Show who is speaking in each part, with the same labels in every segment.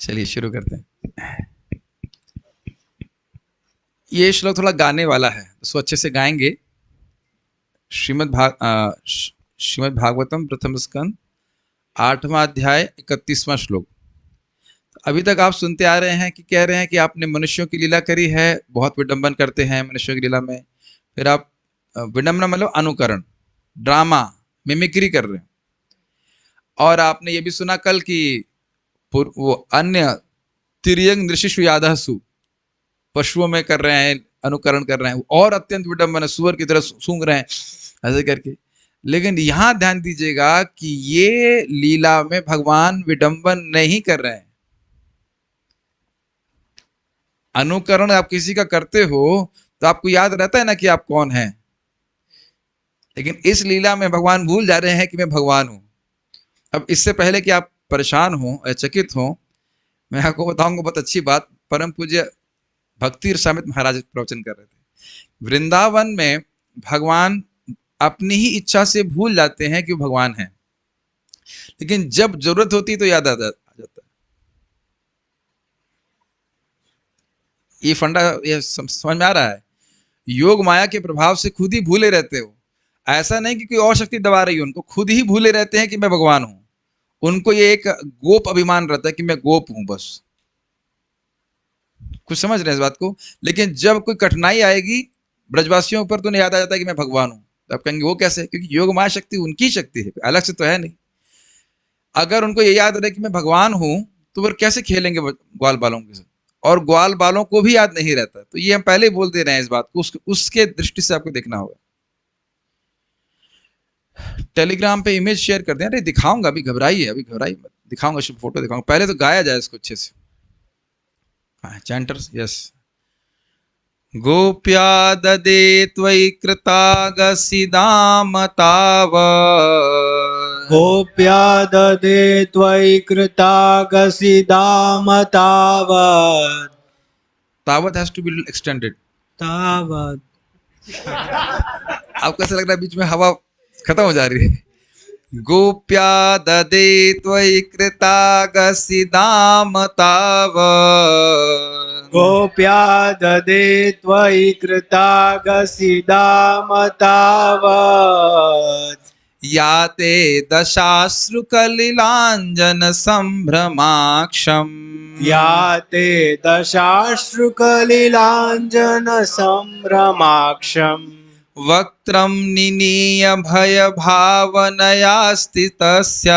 Speaker 1: चलिए शुरू करते हैं। ये श्लोक थोड़ा गाने वाला है, उसको अच्छे से गाएंगे। श्रीमद् भागवतम प्रथम स्कंद 8वां अध्याय 31वां श्लोक। अभी तक आप सुनते आ रहे हैं कि कह रहे हैं कि आपने मनुष्यों की लीला करी है, बहुत विडंबन करते हैं मनुष्यों की लीला में। फिर आप विडंबना मतलब अनुकरण, ड्रामा, मिमिक्री कर रहे हैं। और आपने ये भी सुना कल कि वो अन्य तिर्यंग नृशिशु यादहसु, पशुओं में कर रहे हैं, अनुकरण कर रहे हैं, और अत्यंत विडंबन, सुअर की तरह सूंघ रहे हैं ऐसे करके। लेकिन यहां ध्यान दीजिएगा कि ये लीला में भगवान विडंबन नहीं कर रहे हैं। अनुकरण आप किसी का करते हो तो आपको याद रहता है ना कि आप कौन हैं, लेकिन इस लीला में भगवान भूल जा रहे हैं कि मैं भगवान हूं। अब इससे पहले कि आप परेशान हो या चकित हो, मैं आपको बताऊंगा बहुत अच्छी बात। परम पूज्य भक्ति रसामृत महाराज प्रवचन कर रहे थे। वृंदावन में भगवान अपनी ही इच्छा से भूल जाते हैं कि वो भगवान हैं, लेकिन जब जरूरत होती तो याद आ जाता है। ये फंडा, ये समझ में आ रहा है। योग माया के प्रभाव से खुद ही भूले रहते हो। ऐसा नहीं कि कोई और शक्ति दबा रही है उनको, खुद ही भूले रहते हैं कि मैं भगवान हूं। उनको ये एक गोप अभिमान रहता है कि मैं गोप हूं बस। कुछ समझ रहे हैं इस बात को। लेकिन जब कोई कठिनाई आएगी ब्रजवासियों पर तो उन्हें याद आ जाता है कि मैं भगवान हूं। तो आप कहेंगे वो कैसे? क्योंकि योग माया शक्ति उनकी शक्ति है, अलग से तो है नहीं। अगर उनको ये याद रहे कि मैं भगवान हूं तो वो कैसे खेलेंगे ग्वाल बालों के साथ? और ग्वाल बालों को भी याद नहीं रहता। तो ये हम पहले ही बोल दे रहे हैं इस बात को, उसके दृष्टि से आपको देखना होगा। टेलीग्राम पे इमेज शेयर कर दें। अरे दिखाऊंगा, अभी घबराइए, अभी घबराइए मत, दिखाऊंगा, फोटो दिखाऊंगा। पहले तो गाया जाए इसको अच्छे से। चैंटर्स, यस। गोप्या ददे त्वयि कृतागसिदाम तावत्।
Speaker 2: गोप्या ददे त्वयि कृतागसिदाम तावत्।
Speaker 1: तावत् हैज टू बी एक्सटेंडेड।
Speaker 2: तावत्।
Speaker 1: आपको ऐसा लग रहा है बीच में हवा खत्म हो जा रही है। गोप्या ददे त्वयि कृतागसिदाम तावत्।
Speaker 2: गोप्या ददे त्वयि कृतागसिदाम तावत्।
Speaker 1: याते दशाश्रुकलिलाञ्जन सम्भ्रमाक्षम्।
Speaker 2: याते दशाश्रुकलिलाञ्जन सम्भ्रमाक्षम्।
Speaker 1: वक्त्रं निनीय भयभावनया स्थितस्य।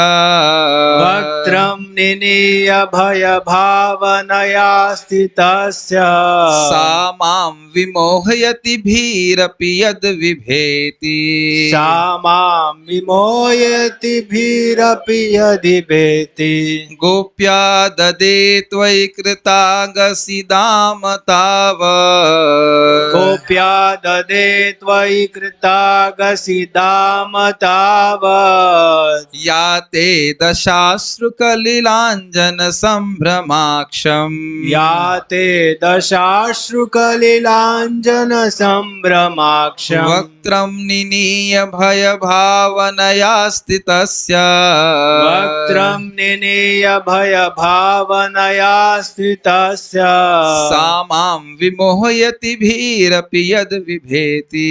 Speaker 2: वक्त्रं निनीय भयभावनया स्थितस्य।
Speaker 1: सा मां विमोहयति भीरपि यद् बिभेति।
Speaker 2: सा मां विमोहयति भीरपि यदि भेति।
Speaker 1: गोप्या ददे त्वयि कृतागसिदाम तावत्।
Speaker 2: गोप्या ददे त्वयि कृतागसिदाम तावत्।
Speaker 1: याते दशाश्रुकलिलाञ्जन सम्भ्रमाक्षम्।
Speaker 2: याते दशाश्रुकलिलाञ्जन सम्भ्रमाक्षम्।
Speaker 1: वक्त्रं निनीय भयभावनया स्थितस्य।
Speaker 2: वक्त्रं निनीय भयभावनया स्थितस्य।
Speaker 1: सा मां विमोहयति भीरपि यद् बिभेति।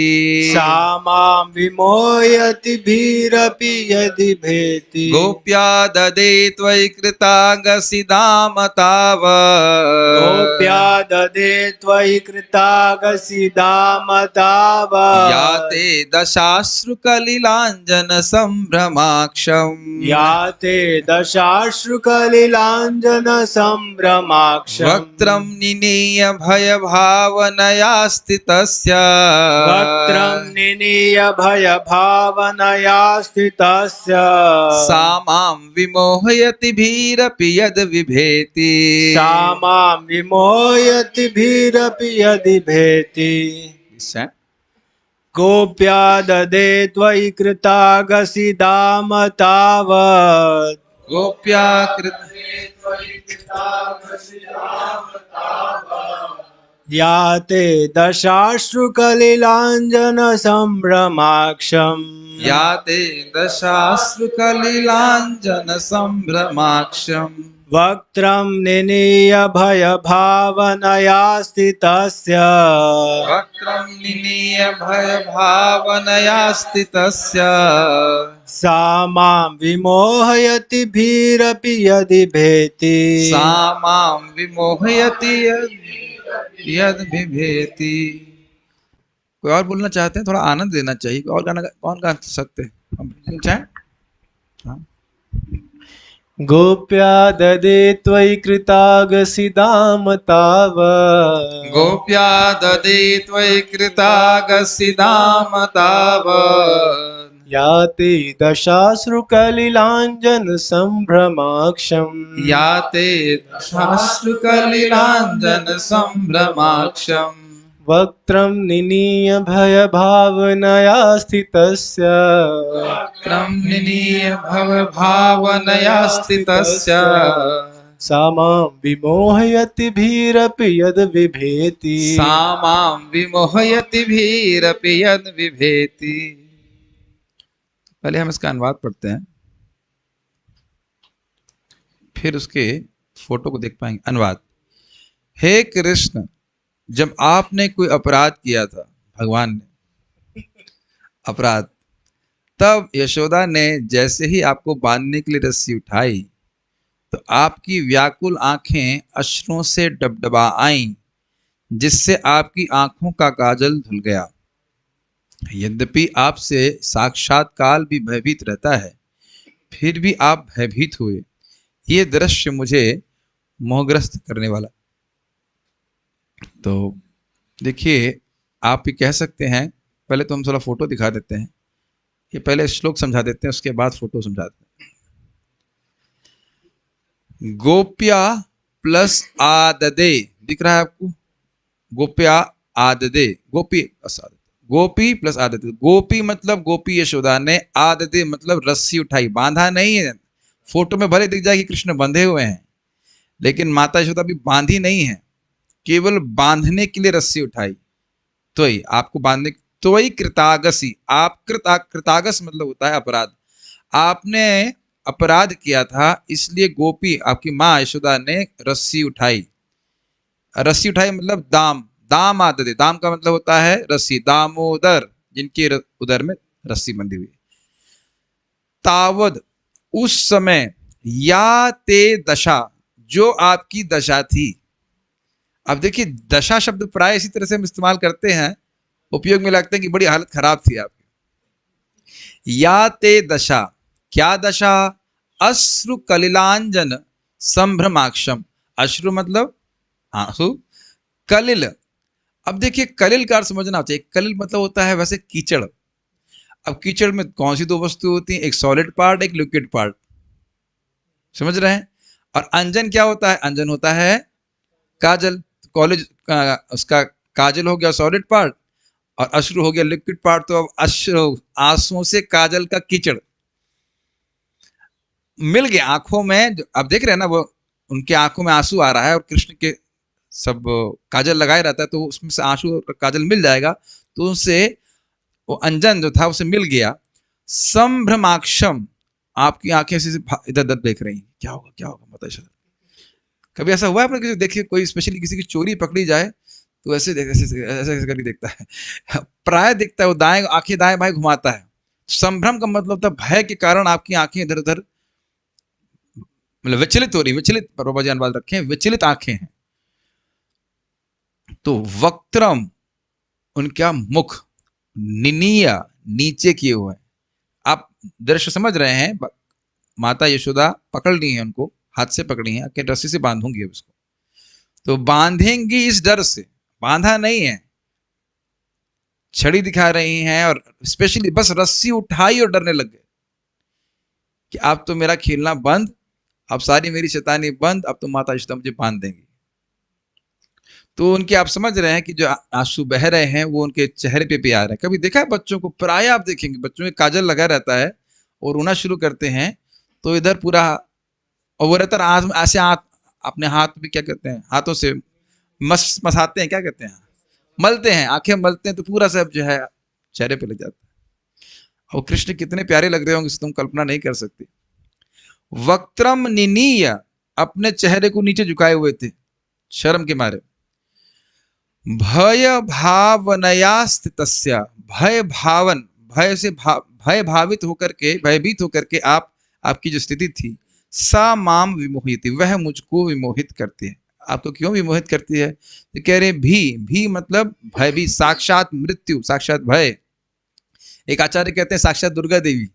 Speaker 2: सा मां विमोहयति भीरपि यदि भेति।
Speaker 1: गोप्या ददे त्वयि कृतागसिदाम तावत्।
Speaker 2: गोप्या ददे त्वयि कृतागसिदाम तावत्।
Speaker 1: याते दशाश्रुकलिलाञ्जन सम्भ्रमाक्षम्।
Speaker 2: याते दशाश्रुकलिलाञ्जन सम्भ्रमाक्षम्।
Speaker 1: वक्त्रं निनीय भयभावनया स्थितस्य।
Speaker 2: वक्त्रं निनीय भयभावनया स्थितस्य।
Speaker 1: सा मां विमोहयति भीरपि यद् बिभेति।
Speaker 2: सा मां विमोहयति भीरपि यदि भेति। गोप्या ददे त्वयि कृतागसिदाम तावत्।
Speaker 1: गोप्या
Speaker 2: याते दशाश्रुकलिलाञ्जन सम्भ्रमाक्षम्।
Speaker 1: याते दशाश्रुकलिलाञ्जन सम्भ्रमाक्षम्।
Speaker 2: वक्त्रं निनीय भयभावनया स्थितस्य
Speaker 1: वक्त्रं निनीय भयभावनया स्थितस्य
Speaker 2: सा मां विमोहयति भीरपि यदि भेति
Speaker 1: सा मां विमोहयति यद् बिभेति। कोई और बोलना चाहते हैं? थोड़ा आनंद देना चाहिए। कोई और गाना कौन गा सकते हैं? हम चाहें? हाँ।
Speaker 2: गोप्या ददे त्वयि कृतागसिदाम तावत्
Speaker 1: गोप्या ददे त्वयि कृतागसिदाम तावत्
Speaker 2: याति दशाश्रुकलिलाञ्जन सम्भ्रमाक्षम्
Speaker 1: याते दशाश्रुकलिलाञ्जन सम्भ्रमाक्षम्
Speaker 2: वक्त्रं निनीय भयभावनया स्थितस्य
Speaker 1: वक्त्रं निनीय भवभावनया स्थितस्य
Speaker 2: सा मां विमोहयति भीरपि यद् बिभेति
Speaker 1: सा मां विमोहयति भीरपि यद् बिभेति। पहले हम इसका अनुवाद पढ़ते हैं, फिर उसके फोटो को देख पाएंगे। अनुवाद। हे कृष्ण, जब आपने कोई अपराध किया था, भगवान ने अपराध, तब यशोदा ने जैसे ही आपको बांधने के लिए रस्सी उठाई तो आपकी व्याकुल आंखें अश्रुओं से डबडबा आईं, जिससे आपकी आंखों का काजल धुल गया। यद्यपि आपसे साक्षात काल भी भयभीत रहता है, फिर भी आप भयभीत हुए। ये दृश्य मुझे मोहग्रस्त करने वाला। तो देखिए, आप भी कह सकते हैं, पहले तो हम थोड़ा फोटो दिखा देते हैं, ये पहले श्लोक समझा देते हैं, उसके बाद फोटो समझाते हैं। गोप्या प्लस आददे दिख रहा है आपको? गोप्या आददे, गोपी प्लस आददे, गोपी प्लस आददे। गोपी मतलब गोपी यशोदा ने, आददे मतलब रस्सी उठाई, बांधा नहीं है। फोटो में भले दिख जाए कि कृष्ण बंधे हुए हैं, लेकिन माता यशोदा भी बांधी नहीं है, केवल बांधने के लिए रस्सी उठाई। तो ही आपको बांधने, तो ही कृतागसी, आप कृतागस मतलब होता है अपराध। आपने अपराध किया था, इसलिए गोपी आपकी माँ यशोदा ने रस्सी उठाई। रस्सी उठाई मतलब दाम, दाम आददे, दाम का मतलब होता है रस्सी, दामोदर जिनके उदर में रस्सी बंधी हुई। तावद उस समय, या ते दशा जो आपकी दशा थी। अब देखिए, दशा शब्द प्राय इसी तरह से हम इस्तेमाल करते हैं, उपयोग में लगते हैं कि बड़ी हालत खराब थी आपकी। या ते दशा, क्या दशा? अश्रु कलिलांजन संभ्रमाक्षम। अश्रु मतलब आंसू, कलिल। अब देखिए, कलिल का अर्थ समझना चाहिए। कलिल मतलब होता है वैसे कीचड़। अब कीचड़ में कौन सी दो वस्तु होती हैं? एक सॉलिड पार्ट, एक लिक्विड पार्ट। समझ रहे हैं? और अंजन क्या होता है? अंजन होता है काजल। कॉलेज उसका काजल हो गया सॉलिड पार्ट, और अश्रु हो गया लिक्विड पार्ट। तो अब अश्रु, आंसुओं से काजल का कीचड़ मिल गया आंखों में। अब देख रहे हैं ना, वो उनके आंखों में आंसू आ रहा है, और कृष्ण के सब काजल लगाए रहता है, तो उसमें से आंसू और काजल मिल जाएगा। तो उनसे वो अंजन जो था उसे मिल गया। संभ्रमाक्षम, आपकी आंखें से इधर उधर देख रही हैं, क्या होगा क्या होगा माता यशोदा। कभी ऐसा हुआ है आपने? किसी देखिए, कोई स्पेशली किसी की चोरी पकड़ी जाए तो ऐसे ऐसे करके देखता है, प्राय देखता है वो, दाएं आंखें दाएं बाएं घुमाता है। संभ्रम का मतलब होता है भय के कारण आपकी आंखें इधर उधर मतलब विचलित हो रही, विचलित, बाबा जी अनुवाद रखें, विचलित आंखें हैं। तो वक्त्रम, उनका मुख, निनीय नीचे किए हुए। आप दृश्य समझ रहे हैं, माता यशोदा पकड़ ली है उनको, हाथ से पकड़ी है कि रस्सी से बांधूंगी अब इसको। तो बांधेंगी इस डर से, बांधा नहीं है, छड़ी दिखा रही हैं, और स्पेशली बस रस्सी उठाई और डरने लग गए कि अब तो मेरा खेलना बंद, अब सारी मेरी शैतानी बंद, अब तो माता यशोदा मुझे बांध देंगी। तो उनके आप समझ रहे हैं कि जो आंसू बह रहे हैं वो उनके चेहरे पे भी आ रहे हैं। कभी देखा है बच्चों को? प्राय आप देखेंगे बच्चों में काजल लगा रहता है और रोना शुरू करते हैं, तो इधर पूरा, और वो रहता है ऐसे हाथ, अपने हाथ भी क्या कहते हैं, हाथों से मसाते हैं, क्या कहते हैं, मलते हैं, आंखें मलते हैं, तो पूरा सब जो है चेहरे पे लग जाता है। और कृष्ण कितने प्यारे लग रहे होंगे, तुम कल्पना नहीं कर सकते। वक्त्रम निनीय, अपने चेहरे को नीचे झुकाए हुए थे शर्म के मारे। भय भावनया स्थितस्य, भय भावन, भय भावित होकर के, भयभीत होकर के आप, आपकी जो स्थिति थी, सा माम विमोहित, वह मुझको विमोहित करती है। आपको क्यों विमोहित करती है? तो कह रहे भी मतलब भय भी, साक्षात मृत्यु, साक्षात भय। एक आचार्य कहते हैं साक्षात दुर्गा देवी,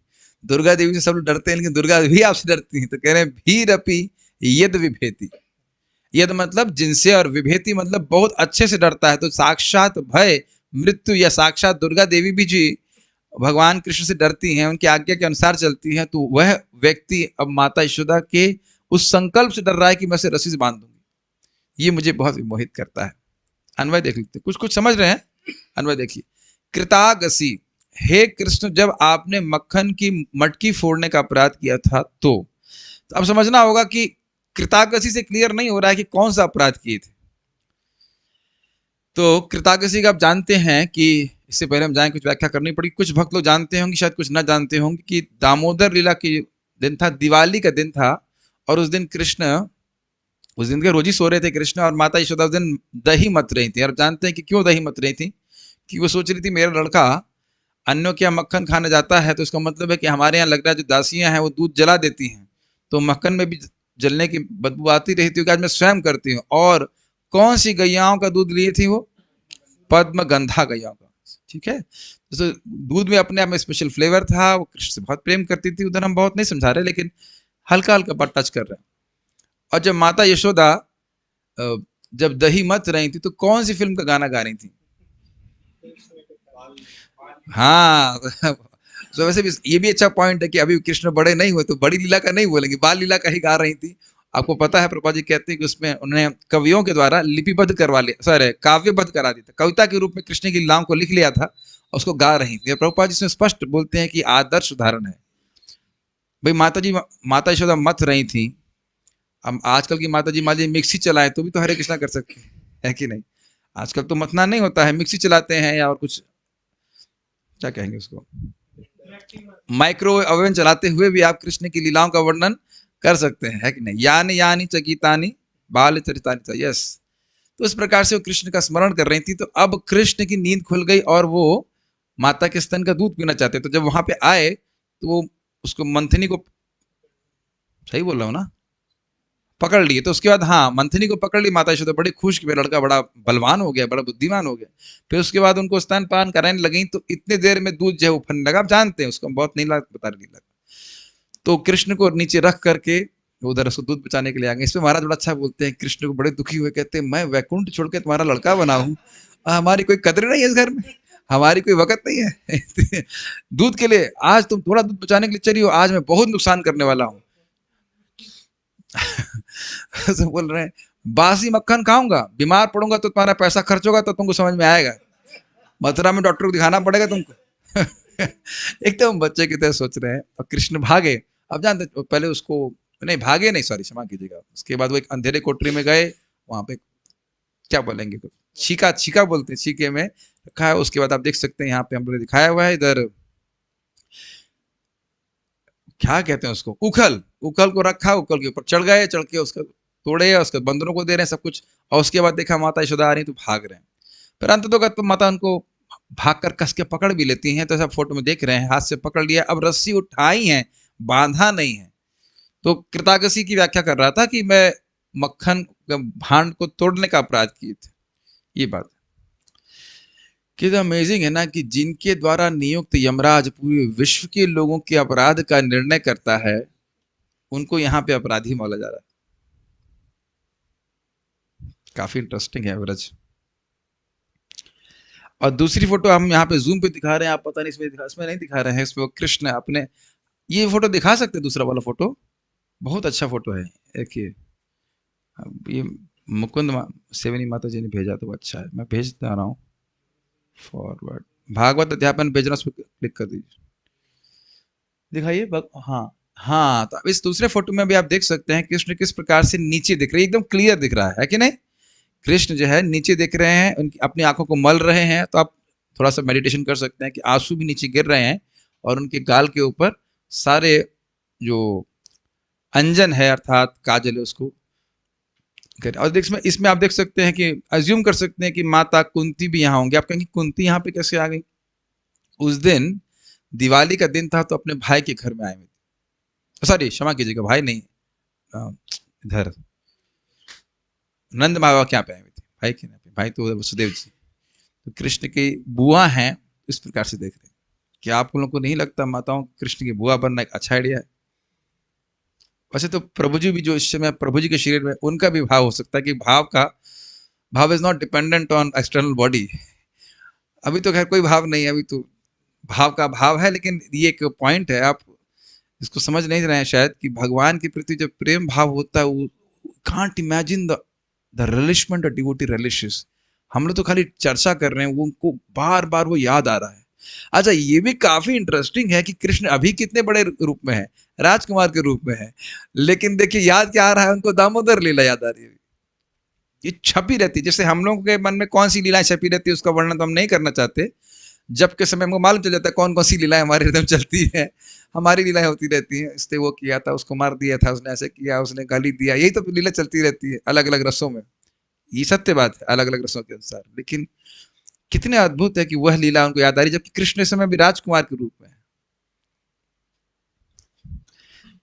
Speaker 1: दुर्गा देवी से सब लोग डरते हैं लेकिन दुर्गा भी आपसे डरती हैं। तो कह रहे हैं भीरपि यद विभेति, यद मतलब जिनसे, और विभेति मतलब बहुत अच्छे से डरता है। तो साक्षात भय मृत्यु या साक्षात दुर्गा देवी भी जी भगवान कृष्ण से डरती हैं, उनकी आज्ञा के अनुसार चलती हैं। तो वह व्यक्ति अब माता यशोदा के उस संकल्प से डर रहा है कि मैं उसे रस्सी से बांध दूंगी, ये मुझे बहुत विमोहित करता है। अन्वय देख लेते, कुछ कुछ समझ रहे हैं? अन्वय देखिए, कृतागसी, हे कृष्ण जब आपने मक्खन की मटकी फोड़ने का अपराध किया था तो अब समझना होगा कि कृतागसी से क्लियर नहीं हो रहा है कि कौन सा अपराध किए थे। तो कृतागसी का आप जानते हैं कि, इससे पहले हम जाएं कुछ व्याख्या करनी पड़ी। कुछ भक्त लोग जानते होंगे, शायद कुछ ना जानते होंगे कि दामोदर लीला की दिन था, दिवाली का दिन था, और उस दिन कृष्ण, उस दिन के रोज ही सो रहे थे कृष्ण, और माता यशोदा उस दिन दही मत रही थी। और जानते हैं कि क्यों दही मत रही थी? कि वो सोच रही थी मेरा लड़का अन्यों के यहाँ मक्खन खाने जाता है तो इसका मतलब है कि हमारे यहाँ लग रहा है जो दासियां हैं वो दूध जला देती हैं, तो मक्खन में भी जलने की बदबू आती रही थी, आज मैं स्वयं करती हूँ। और कौन सी गैयाओं का दूध लिए थी वो? पद्म गंधा गैयाओं का, ठीक है। तो दूध में अपने आप में स्पेशल फ्लेवर था, वो कृष्ण से बहुत प्रेम करती थी। उधर हम बहुत नहीं समझा रहे लेकिन हल्का हल्का बात टच कर रहे हैं। और जब माता यशोदा जब दही मत रही थी तो कौन सी फिल्म का गाना गा रही थी? हाँ तो वैसे भी ये भी अच्छा पॉइंट है कि अभी कृष्ण बड़े नहीं हुए तो बड़ी लीला का नहीं बोलेंगे, बाल लीला का ही गा रही थी। आपको पता है प्रभुपाद जी कहते हैं कि उसमें उन्हें कवियों के द्वारा लिपिबद्ध करवा लिया, सॉरी काव्यबद्ध करा दिया था, कविता के रूप में कृष्ण की लीलाओं को लिख लिया था और उसको गा रही थी। प्रभुपाद जी इसमें स्पष्ट बोलते हैं कि आदर्श उदाहरण है। भाई माता यशोदा मत रही थी, अब आजकल की माता जी मान लीजिए मिक्सी चलाए तो भी तो हरे कृष्णा कर सकते हैं कि नहीं? आजकल तो मतना नहीं होता है, मिक्सी चलाते हैं या और कुछ, क्या कहेंगे उसको, माइक्रोवेव ओवन चलाते हुए भी आप कृष्ण की लीलाओं का वर्णन कर सकते हैं, है कि नहीं? यानी यानी च गीतानी बाल चरितानी, यस। तो इस प्रकार से वो कृष्ण का स्मरण कर रही थी। तो अब कृष्ण की नींद खुल गई और वो माता के स्तन का दूध पीना चाहते। तो जब वहां पे आए तो वो उसको मंथनी को, सही बोल रहा हूँ ना, पकड़ लिए। तो उसके बाद हाँ मंथनी को पकड़ ली माता यशोदा, बड़ी खुश कि मेरा लड़का बड़ा बलवान हो गया, बड़ा बुद्धिमान हो गया। फिर उसके बाद उनको स्तनपान कराने लगी तो इतने देर में दूध जो है उफरने लगा। आप जानते हैं उसको, बहुत नहीं बता रही लगा। तो कृष्ण को नीचे रख करके उधर उसको दूध बचाने के लिए आ गए। इसमें महाराज बड़ा अच्छा बोलते हैं, कृष्ण को बड़े दुखी हुए कहते हैं मैं वैकुंठ छोड़ के तुम्हारा लड़का बना हूं, हमारी कोई कदर नहीं है इस घर में, हमारी कोई वक़्त नहीं है दूध के लिए। आज तुम थोड़ा दूध बचाने के लिए चली हो, आज मैं बहुत नुकसान करने वाला हूँ तो बोल रहे हैं बासी मक्खन खाऊंगा, बीमार पड़ूंगा तो तुम्हारा पैसा खर्च होगा तो तुमको समझ में आएगा, मथुरा में डॉक्टर को दिखाना पड़ेगा तुमको एकदम बच्चे की तरह सोच रहे हैं। और कृष्ण भागे। अब जानते पहले उसको, नहीं भागे नहीं, सॉरी क्षमा कीजिएगा, उसके बाद वो एक अंधेरे कोठरी में गए, वहां पे क्या बोलेंगे, छीका, छीका बोलते हैं, छीके में रखा है। उसके बाद आप देख सकते हैं यहाँ पे हम लोग दिखाया हुआ है, इधर क्या कहते हैं उसको, उखल, उखल को रखा, उखल के ऊपर चढ़ गए, चढ़ के उसका तोड़े, उसके बंदरों को दे रहे हैं सब कुछ। और उसके बाद देखा माता यशोदा आ रही तो भाग रहे हैं। फिर अंत तो माता उनको भाग कर कस के पकड़ भी लेती हैं। तो ऐसा फोटो में देख रहे हैं, हाथ से पकड़ लिया, अब रस्सी उठाई है, बांधा नहीं है। तो कृतागसी की व्याख्या कर रहा था कि मैं मक्खन भांड को तोड़ने का अपराध किए थे, ये बात। कितना अमेजिंग है ना कि जिनके द्वारा नियुक्त यमराज पूरे विश्व के लोगों के अपराध का निर्णय करता है, उनको यहाँ पे अपराधी माना जा रहा है। काफी इंटरेस्टिंग है व्रज। और दूसरी फोटो हम यहाँ पे जूम पे दिखा रहे हैं, आप पता नहीं इसमें नहीं दिखा रहे हैं, इसमें वो कृष्ण अपने, ये फोटो दिखा सकते हैं, दूसरा वाला फोटो बहुत अच्छा फोटो है। देखिए ये मुकुंद सेवनी माता जी ने भेजा तो अच्छा है, मैं भेज दे रहा हूँ फॉरवर्ड। भागवत अध्यापन भेजना, उस पर क्लिक कर दीजिए, दिखाइए। हाँ हाँ, तो अब इस दूसरे फोटो में भी आप देख सकते हैं कृष्ण किस प्रकार से नीचे दिख रहे हैं, एकदम क्लियर दिख रहा है कि नहीं? कृष्ण जो है नीचे दिख रहे हैं, उनकी अपनी आंखों को मल रहे हैं। तो आप थोड़ा सा मेडिटेशन कर सकते हैं कि आंसू भी नीचे गिर रहे हैं और उनके गाल के ऊपर सारे जो अंजन है अर्थात काजल है उसको करें। और इसमें आप देख सकते हैं कि अज्यूम कर सकते हैं कि माता कुंती भी यहाँ होंगे। आप कहेंगे कुंती यहाँ पे कैसे आ गई? उस दिन दिवाली का दिन था तो अपने भाई के घर में आए हुए थे। सॉरी, क्षमा कीजिएगा, भाई नहीं, अ, इधर नंद बाबा के यहाँ पे आए हुए थे, भाई के यहाँ पे। भाई तो वसुदेव जी, तो कृष्ण की बुआ हैं। इस प्रकार से देख रहे हैं। क्या आप लोगों को नहीं लगता माताओं कृष्ण की बुआ बनना एक अच्छा आइडिया है? वैसे तो प्रभु जी भी जो इस समय प्रभु जी के शरीर में, उनका भी भाव हो सकता है कि भाव is not dependent on external body. अभी तो खैर कोई भाव नहीं है, अभी तो भाव का भाव है, लेकिन ये एक पॉइंट है, आप इसको समझ नहीं रहे हैं शायद, कि भगवान के प्रति जब प्रेम भाव होता है, वो can't imagine the relishment of devotee religious. हम लोग तो खाली चर्चा कर रहे हैं, वो उनको बार बार वो याद आ रहा है। अच्छा, ये भी काफी इंटरेस्टिंग है कि कृष्ण अभी कितने बड़े रूप में है, राजकुमार के रूप में है, लेकिन देखिए याद क्या आ रहा है उनको? दामोदर लीला याद आ रही है। ये छपी रहती है, जैसे हम लोगों के मन में कौन सी लीलाएं छपी रहती है उसका वर्णन तो हम नहीं करना चाहते। जब के समय हमको मालूम चल जाता है कौन कौन सी लीलाएं हमारे हृदय में चलती है। हमारी लीलाएं होती रहती हैं, इसने वो किया था, उसको मार दिया था, उसने ऐसे किया, उसने गाली दिया, यही तो लीला चलती रहती है अलग अलग रसों में। ये सत्य बात है, अलग अलग रसों के अनुसार। लेकिन कितने अद्भुत है कि वह लीला उनको याद आ रही, जबकि कृष्ण इस समय भी राजकुमार के रूप में है।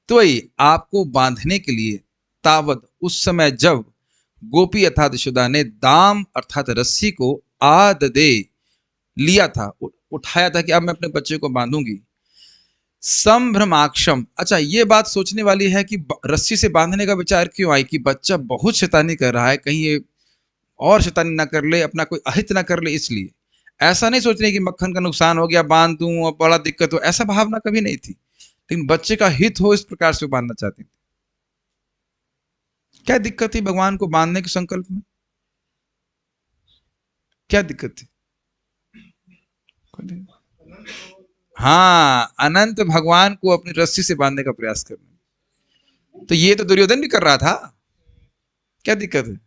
Speaker 1: तो वही आपको बांधने के लिए तावत उस समय जब गोपी अर्थात यशोदा ने दाम अर्थात रस्सी को आददे लिया था, उठाया था कि अब मैं अपने बच्चे को बांधूंगी। संभ्रमाक्षम, अच्छा ये बात सोचने वाली है कि रस्सी से बांधने का विचार क्यों आई? कि बच्चा बहुत शैतानी कर रहा है, कहीं ये और शैतानी ना कर ले, अपना कोई अहित ना कर ले, इसलिए। ऐसा नहीं सोच रही कि मक्खन का नुकसान हो गया, बांध दूं और बड़ा दिक्कत हो, ऐसा भावना कभी नहीं थी। लेकिन बच्चे का हित हो इस प्रकार से बांधना चाहती थी। क्या दिक्कत थी भगवान को बांधने के संकल्प में? क्या दिक्कत थी? हाँ, अनंत भगवान को अपनी रस्सी से बांधने का प्रयास करना, तो ये तो दुर्योधन भी कर रहा था। क्या दिक्कत है?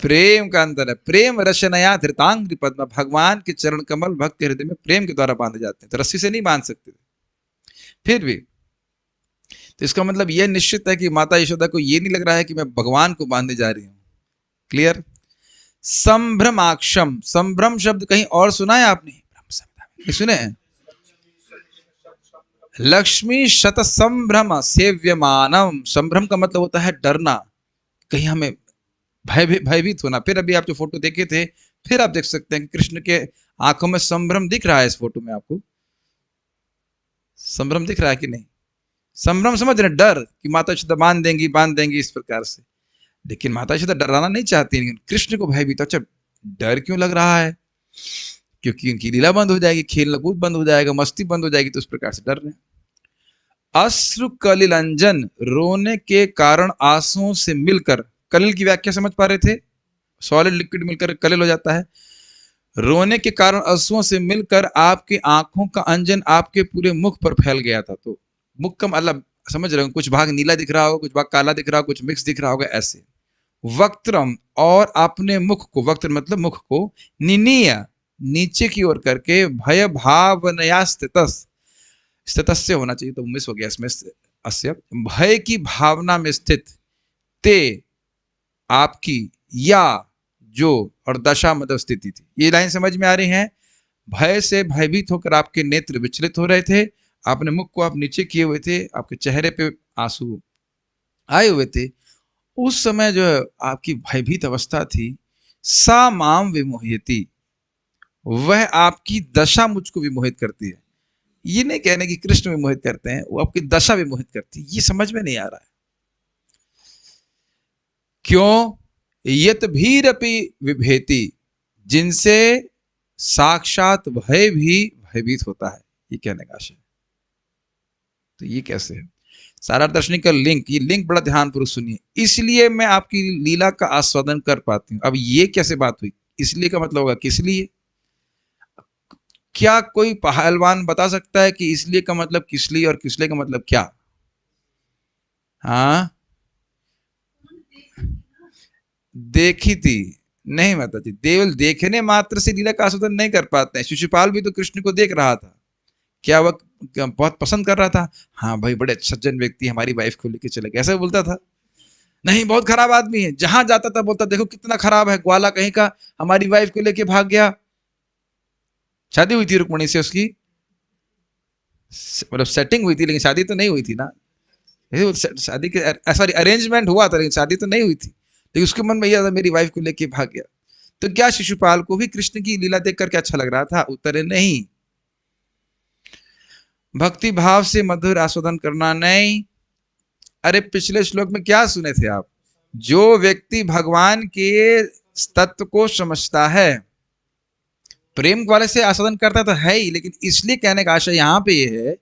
Speaker 1: प्रेम का अंतर है। प्रेम रशनया धृतांग्रि पद्म, भगवान के चरण कमल भक्त के हृदय में प्रेम के द्वारा बांधे जाते हैं, तो रस्सी से नहीं बांध सकते। फिर भी तो इसका मतलब यह निश्चित है कि माता यशोदा को यह नहीं लग रहा है कि मैं भगवान को बांधने जा रही हूं। क्लियर? संभ्रमाक्षम, संभ्रम शब्द कहीं और सुना है आपने? नहीं सुने हैं? लक्ष्मी शत संभ्रम सेव्यमानम, संभ्रम का मतलब होता है डरना, कहीं हमें भयभीत होना। फिर अभी आप जो फोटो देखे थे, फिर आप देख सकते हैं कि कृष्ण के आंखों में संभ्रम दिख रहा है। इस फोटो में आपको संभ्रम दिख रहा है कि नहीं? संभ्रम समझ रहे? डर कि माता यशोदा बांध देंगी इस प्रकार से। लेकिन माता यशोदा डराना नहीं चाहती, लेकिन कृष्ण को भयभीत। अच्छा, डर क्यों लग रहा है? क्योंकि उनकी लीला बंद हो जाएगी, खेलना कूद बंद हो जाएगा, मस्ती बंद हो जाएगी, तो उस प्रकार से डर रहे हैं। अश्रु कलिलंजन, रोने के कारण आंसुओं से मिलकर, कलिल की व्याख्या समझ पा रहे थे? सॉलिड लिक्विड मिलकर कलिल हो जाता है। रोने के कारण आंसुओं से मिलकर आपकी आंखों का अंजन आपके पूरे मुख पर फैल गया था। तो मुख का मतलब समझ रहे हो, कुछ भाग नीला दिख रहा होगा, कुछ भाग काला दिख रहा होगा, कुछ मिक्स दिख रहा होगा, ऐसे। वक्त्रम, और अपने मुख को, वक्त्र मतलब मुख को, निनीय नीचे की ओर करके, भय भावनया स्थितस, स्थितस्य होना चाहिए तो मिस हो गया इसमें, अस्य, भय की भावना में स्थित, ते आपकी, या जो, और दशा मतलब स्थिति थी। ये लाइन समझ में आ रही है? भय से भयभीत होकर आपके नेत्र विचलित हो रहे थे, आपने मुख को आप नीचे किए हुए थे, आपके चेहरे पे आंसू आए हुए थे। उस समय जो आपकी भयभीत अवस्था थी, सा माम विमोहयति, वह आपकी दशा मुझको विमोहित करती है। ये नहीं कहने कि कृष्ण विमोहित करते हैं, वो आपकी दशा विमोहित करती है। ये समझ में नहीं आ रहा है क्यों? यत भीरपि विभेति, जिनसे साक्षात भय भी भयभीत होता है, ये कहने का आशय। तो ये कैसे है? सारा दर्शनिक का लिंक, ये लिंक बड़ा ध्यानपूर्वक सुनिए। इसलिए मैं आपकी लीला का आस्वादन कर पाती हूं। अब ये कैसे बात हुई? इसलिए का मतलब होगा किस लिए? क्या कोई पहलवान बता सकता है कि इसलिए का मतलब किस लिए और किस लिए का मतलब क्या? हाँ, देखी थी नहीं माता जी, देवल देखने मात्र से लीला का आस्वादन नहीं कर पाते हैं। शिशुपाल भी तो कृष्ण को देख रहा था, क्या वह बहुत पसंद कर रहा था, हाँ भाई बड़े सज्जन व्यक्ति हमारी वाइफ को लेके चले गए, ऐसे बोलता था। नहीं बहुत खराब आदमी है, जहां जाता था बोलता देखो कितना खराब है, ग्वाला कहीं का, हमारी वाइफ को लेके भाग गया। शादी हुई थी रुक्मणी से उसकी, मतलब सेटिंग हुई थी लेकिन शादी तो नहीं हुई थी ना। शादी के सॉरी अरेंजमेंट हुआ था लेकिन शादी तो नहीं हुई थी, लेकिन उसके मन में यह था मेरी वाइफ को लेके भाग गया। तो क्या शिशुपाल को भी कृष्ण की लीला देख करके अच्छा लग रहा था? उत्तर है नहीं। भक्ति भाव से मधुर आस्वादन करना नहीं। अरे पिछले श्लोक में क्या सुने थे आप? जो व्यक्ति भगवान के तत्व को समझता है, प्रेम वाले से आस्वादन करता तो है ही, लेकिन इसलिए कहने का आशय यहाँ पे ये है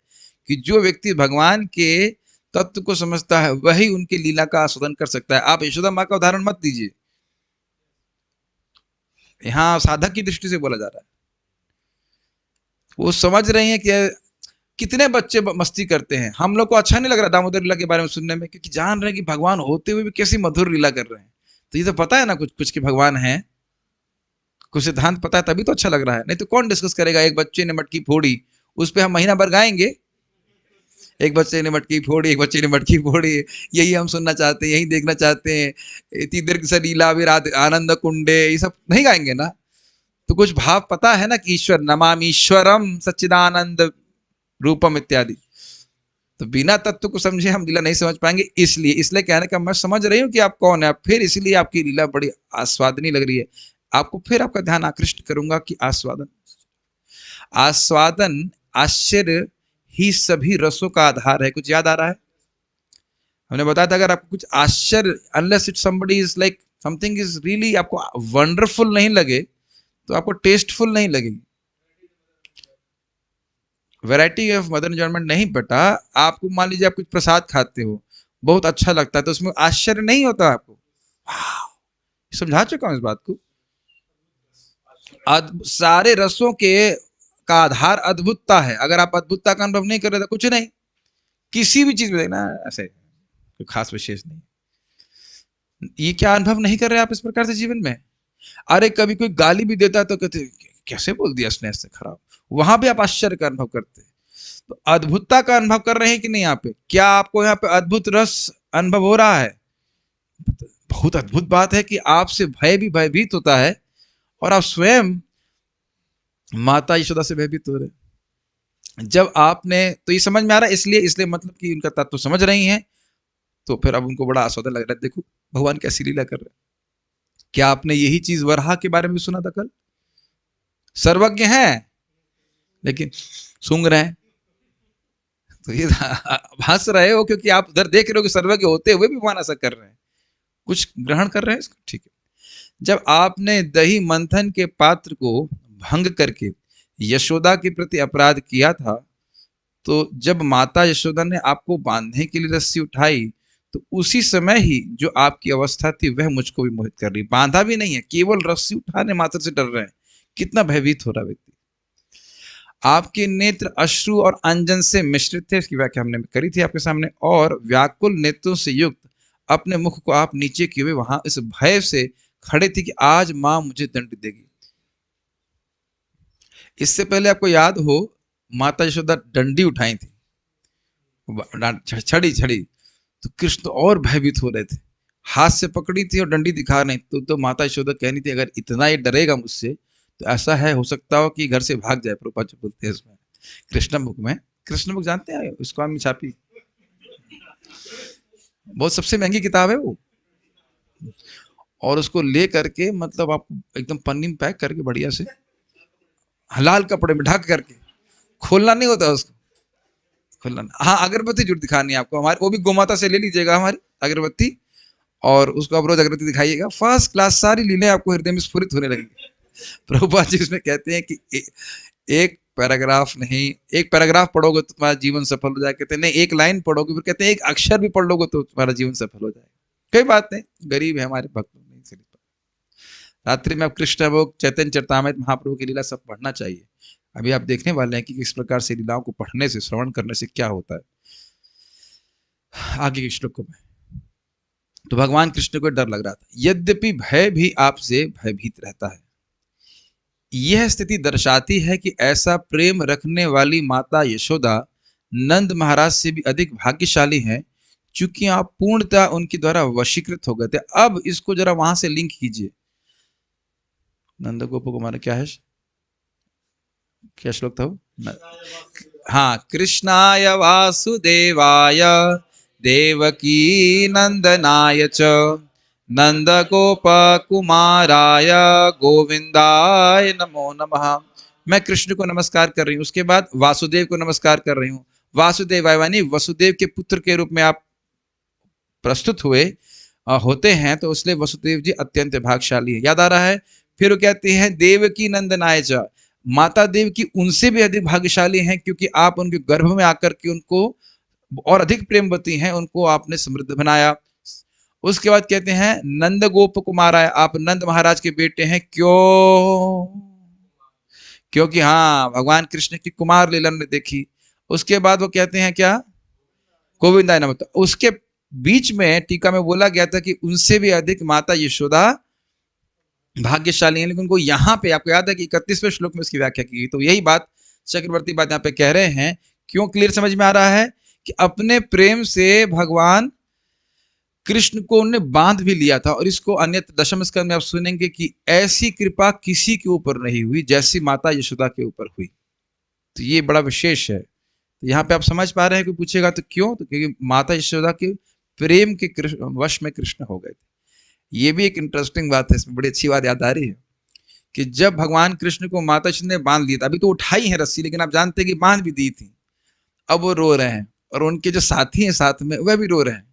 Speaker 1: कि जो व्यक्ति भगवान के तत्व को समझता है वही उनकी लीला का आस्वादन कर सकता है। आप यशोदा माँ का उदाहरण मत दीजिए, यहाँ साधक की दृष्टि से बोला जा रहा है। वो समझ रहे हैं कि कितने बच्चे मस्ती करते हैं, हम लोग को अच्छा नहीं लग रहा दामोदर लीला के बारे में सुनने में, क्योंकि जान रहे हैं कि भगवान होते हुए भी कैसी मधुर लीला कर रहे हैं। तो ये तो पता है ना कुछ कुछ कि भगवान है, कुछ सिद्धांत पता है तभी तो अच्छा लग रहा है, नहीं तो कौन डिस्कस करेगा? एक बच्चे ने मटकी फोड़ी, उस पर हम महीना भर गाएंगे, एक बच्चे ने मटकी फोड़ी, एक बच्चे ने मटकी फोड़ी, यही हम सुनना चाहते हैं, यही देखना चाहते हैं। इतनी दीर्घ सलीला विराट आनंद कुंडे, ये सब नहीं गाएंगे ना। तो कुछ भाव पता है ना कि ईश्वर नमामीश्वरम सच्चिदानंद रूपम इत्यादि। तो बिना तत्व को समझे हम लीला नहीं समझ पाएंगे। इसलिए कहने का मैं समझ रही हूँ कि आप कौन है, फिर इसलिए आपकी लीला बड़ी आस्वादनी लग रही है। आपको फिर आपका ध्यान आकृष्ट करूंगा कि आस्वादन, आस्वादन आश्चर्य ही सभी रसों का आधार है। कुछ याद आ रहा है? हमने बताया था अगर आपको कुछ आश्चर्य, unless it somebody is like something is really आपको वंडरफुल नहीं लगे तो आपको टेस्टफुल नहीं लगेगी। वैरायटी ऑफ मदर एंजॉयमेंट नहीं बेटा। आपको मान लीजिए आप कुछ प्रसाद खाते हो, बहुत अच्छा लगता है, तो उसमें आश्चर्य नहीं होता आपको? समझा चुका हूं इस बात को। सारे रसों के का आधार अद्भुतता है। अगर आप अद्भुतता का अनुभव नहीं कर रहे तो कुछ नहीं, किसी भी चीज में देखना ऐसे कोई खास विशेष नहीं। ये क्या अनुभव नहीं कर रहे आप इस प्रकार से जीवन में? अरे कभी कोई गाली भी देता है तो कहते कैसे बोल दिया इसने ऐसे खराब, वहां भी आप आश्चर्य का अनुभव करते हैं। तो अद्भुतता का अनुभव कर रहे हैं कि नहीं यहाँ पे? क्या आपको यहाँ पे अद्भुत रस अनुभव हो रहा है? बहुत अद्भुत बात है कि आपसे भय भी भयभीत होता है और आप स्वयं माता यशोदा से भयभीत हो रहे। जब आपने तो ये समझ में आ रहा है, इसलिए मतलब कि उनका तत्व समझ रही हैं, तो फिर अब उनको बड़ा आस्वादन लग रहा है। देखो भगवान कैसी लीला कर रहे हैं। क्या आपने यही चीज वराह के बारे में सुना था कल? सर्वज्ञ है लेकिन सूंघ रहे हैं। तो ये हंस रहे हो क्योंकि आप उधर देख रहे हो कि सर्वज्ञ होते हुए भी भगवान ऐसा कर रहे हैं, कुछ ग्रहण कर रहे हैं इसको, ठीक है। जब आपने दही मंथन के पात्र को भंग करके यशोदा के प्रति अपराध किया था, तो जब माता यशोदा ने आपको बांधने के लिए रस्सी उठाई तो उसी समय ही जो आपकी अवस्था थी वह मुझको भी मोहित कर रही। बांधा भी नहीं है, केवल रस्सी उठाने मात्र से डर रहे हैं। कितना भयभीत हो रहा व्यक्ति। आपके नेत्र अश्रु और अंजन से मिश्रित थे, इसकी व्याख्या हमने करी थी आपके सामने, और व्याकुल नेत्रों से युक्त अपने मुख को आप नीचे किए हुए वहां इस भय से खड़े थे कि आज मां मुझे दंड देगी। इससे पहले आपको याद हो माता यशोदा डंडी उठाई थी, छड़ी छड़ी, तो कृष्ण और भयभीत हो रहे थे, हाथ से पकड़ी थी और डंडी दिखा नहीं। तो माता यशोदा कहनी थी अगर इतना ये डरेगा मुझसे तो ऐसा है हो सकता हो कि घर से भाग जाए। प्रभुपाद जी बोलते हैं इसमें कृष्ण बुक में, कृष्ण बुक जानते हैं इसको, हम छापी, बहुत सबसे महंगी किताब है वो, और उसको ले करके मतलब आप एकदम पन्नी में पैक करके बढ़िया से लाल कपड़े में ढक करके, खोलना नहीं होता उसको, खोलना। हाँ अगरबत्ती जरूर दिखानी है आपको हमारे, वो भी गोमाता से ले लीजिएगा हमारी अगरबत्ती, और उसको आप रोज अगरबत्ती दिखाइएगा। फर्स्ट क्लास सारी लीलाएं आपको हृदय में स्फुरित होने लगेंगी। प्रभुपाद जी इसमें कहते हैं कि एक पैराग्राफ नहीं, एक पैराग्राफ पढ़ोगे तो तुम्हारा जीवन सफल हो जाएगा। कहते हैं नहीं एक लाइन पढ़ोगे, फिर कहते हैं एक अक्षर भी पढ़ लोगे तो तुम्हारा जीवन सफल हो जाएगा। कोई बात नहीं, गरीब है हमारे भक्त नहीं समझ पाए। रात्रि में आप कृष्ण भोग चैतन्य चरितामृत महाप्रभु की लीला सब पढ़ना चाहिए। अभी आप देखने वाले हैं कि किस प्रकार से लीलाओं को पढ़ने से, श्रवण करने से क्या होता है। आगे के श्लोक में तो भगवान कृष्ण को डर लग रहा था, यद्यपि भय भी आपसे भयभीत रहता है। यह स्थिति दर्शाती है कि ऐसा प्रेम रखने वाली माता यशोदा नंद महाराज से भी अधिक भाग्यशाली हैं, चूंकि आप पूर्णतः उनके द्वारा वशीकृत हो गए थे। अब इसको जरा वहां से लिंक कीजिए। नंद गोप कुमार क्या है, क्या श्लोक था वो? हाँ, कृष्णाय वासुदेवाय देवकी नंदनाय च नंद गोप कुमाराय गोविंदाय नमो नमः। मैं कृष्ण को नमस्कार कर रही हूँ, उसके बाद वासुदेव को नमस्कार कर रही हूँ। वासुदेव यानी वसुदेव के पुत्र के रूप में आप प्रस्तुत हुए होते हैं, तो इसलिए वसुदेव जी अत्यंत भाग्यशाली है। याद आ रहा है? फिर वो कहते हैं देवकी नंदनाय च, माता देव की उनसे भी अधिक भाग्यशाली हैं, क्योंकि आप उनके गर्भ में आकर के उनको और अधिक प्रेमवती हैं, उनको आपने समृद्ध बनाया। उसके बाद कहते हैं नंद गोप कुमार आए, आप नंद महाराज के बेटे हैं। क्यों? क्योंकि हाँ, भगवान कृष्ण की कुमार लीला ने देखी। उसके बाद वो कहते हैं क्या? गोविंदाय नमः। उसके बीच में टीका में बोला गया था कि उनसे भी अधिक माता यशोदा भाग्यशाली है, लेकिन उनको यहाँ पे आपको याद है कि 31वें श्लोक में उसकी व्याख्या की। तो यही बात चक्रवर्ती बात यहाँ पे कह रहे हैं। क्यों क्लियर समझ में आ रहा है कि अपने प्रेम से भगवान कृष्ण को उन्होंने बांध भी लिया था। और इसको अन्यत्र दशम स्कंद में आप सुनेंगे कि ऐसी कृपा किसी के ऊपर नहीं हुई जैसी माता यशोदा के ऊपर हुई। तो ये बड़ा विशेष है। तो यहाँ पे आप समझ पा रहे हैं कि पूछेगा तो क्यों? तो क्योंकि माता यशोदा के प्रेम के वश में कृष्ण हो गए थे। ये भी एक इंटरेस्टिंग बात है, इसमें बड़ी अच्छी बात याद आ रही है कि जब भगवान कृष्ण को माता यशोदा ने बांध लिया था, अभी तो उठाई है रस्सी, लेकिन आप जानते हैं कि बांध भी दी थी। अब वो रो रहे हैं और उनके जो साथी हैं साथ में वह भी रो रहे हैं।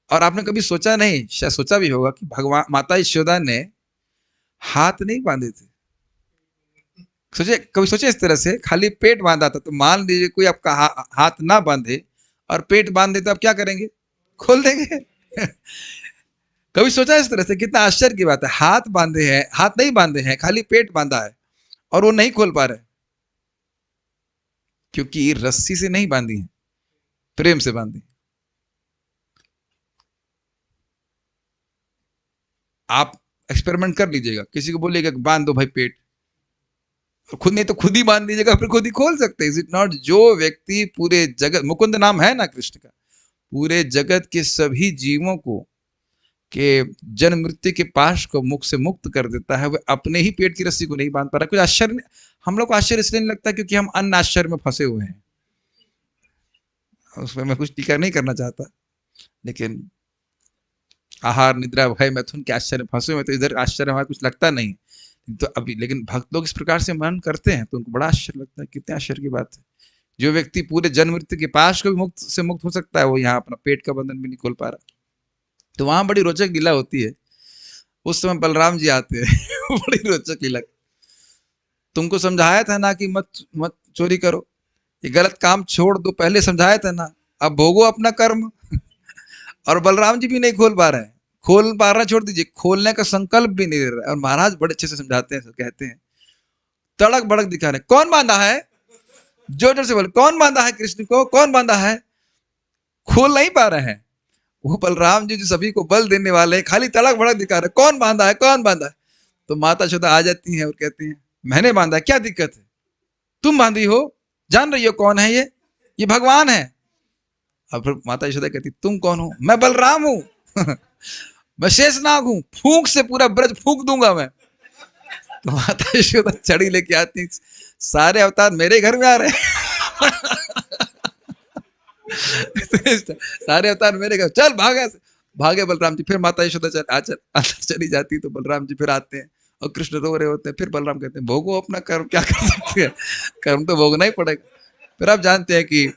Speaker 1: और आपने कभी सोचा नहीं, शायद सोचा भी होगा कि भगवान माता यशोदा ने हाथ नहीं बांधे थे। सोचे, कभी सोचे इस तरह से खाली पेट बांधा था? तो मान लीजिए कोई आपका हाथ ना बांधे और पेट बांध दे, तो आप क्या करेंगे? खोल देंगे। कभी सोचा इस तरह से? कितना आश्चर्य की बात है। हाथ बांधे हैं, हाथ नहीं बांधे हैं, खाली पेट बांधा है और वो नहीं खोल पा रहे, क्योंकि रस्सी से नहीं बांधी है, प्रेम से बांधी। आप एक्सपेरिमेंट कर लीजिएगा, किसी को बोलिएगा बांध दो भाई पेट, खुद नहीं तो खुद ही बांध लीजिएगा, फिर खुद ही खोल सकते हैं। Is it not? जो व्यक्ति पूरे जगत, मुकुंद नाम है ना कृष्ण का, पूरे जगत के सभी जीवों को के जन्म मृत्यु के पाश को मुख से मुक्त कर देता है, वह अपने ही पेट की रस्सी को नहीं बांध पा रहा। कुछ आश्चर्य नहीं, हम लोग को आश्चर्य इसलिए नहीं लगता क्योंकि हम अन्न आश्चर्य में फंसे हुए हैं। उसमें मैं कुछ टीका नहीं करना चाहता, लेकिन आहार निद्रा भय मैथुन के आश्चर्य में फंसे हुए, तो इधर आश्चर्य हमारा कुछ लगता नहीं। तो अभी लेकिन भक्त लोग इस प्रकार से मनन करते हैं तो उनको बड़ा आश्चर्य लगता है। कितने आश्चर्य की बात है। जो व्यक्ति पूरे जन्म मृत्यु के पाश को भी मुक्त से मुक्त हो सकता है, वो यहाँ अपना पेट का बंधन भी नहीं खोल पा रहा। तो वहां बड़ी रोचक लीला होती है। उस समय बलराम जी आते हैं। बड़ी रोचक लीला। तुमको समझाया था ना कि मत मत चोरी करो, ये गलत काम छोड़ दो, पहले समझाया था ना, अब भोगो अपना कर्म। और बलराम जी भी नहीं खोल पा रहे हैं। खोल पा रहा छोड़ दीजिए, खोलने का संकल्प भी नहीं दे रहा है। और महाराज बड़े अच्छे से समझाते हैं, कहते हैं तड़क भड़क दिखा रहे, कौन बांधा है? जोर जोर से बोले, कौन बांधा है कृष्ण को? कौन बांधा है? खोल नहीं पा रहे हैं। वो बलराम जी जो सभी को बल देने वाले हैं, खाली तड़क भड़क दिखा रहे, कौन बांधा है, कौन बांधा है? तो माता यशोदा आ जाती हैं और कहती हैं मैंने बांधा है, क्या दिक्कत है? तुम बांधी हो, जान रही हो कौन है ये भगवान है। और फिर माता यशोदा कहती तुम कौन हो? मैं बलराम हूं। मैं शेषनाग हूं, फूंक से पूरा ब्रज फूंक दूंगा मैं। तो माता यशोदा चढ़ी लेके आती, सारे अवतार मेरे घर में आ रहे हैं। सारे अवतार मेरे घर, चल भागे। भागे बलराम जी। फिर माता यशोदा चली जाती, तो बलराम जी फिर आते हैं और कृष्ण रो रहे होते हैं। फिर बलराम कहते हैं भोगो अपना कर्म, क्या कर सकते हैं, कर्म तो भोगना ही पड़ेगा। फिर आप जानते हैं कि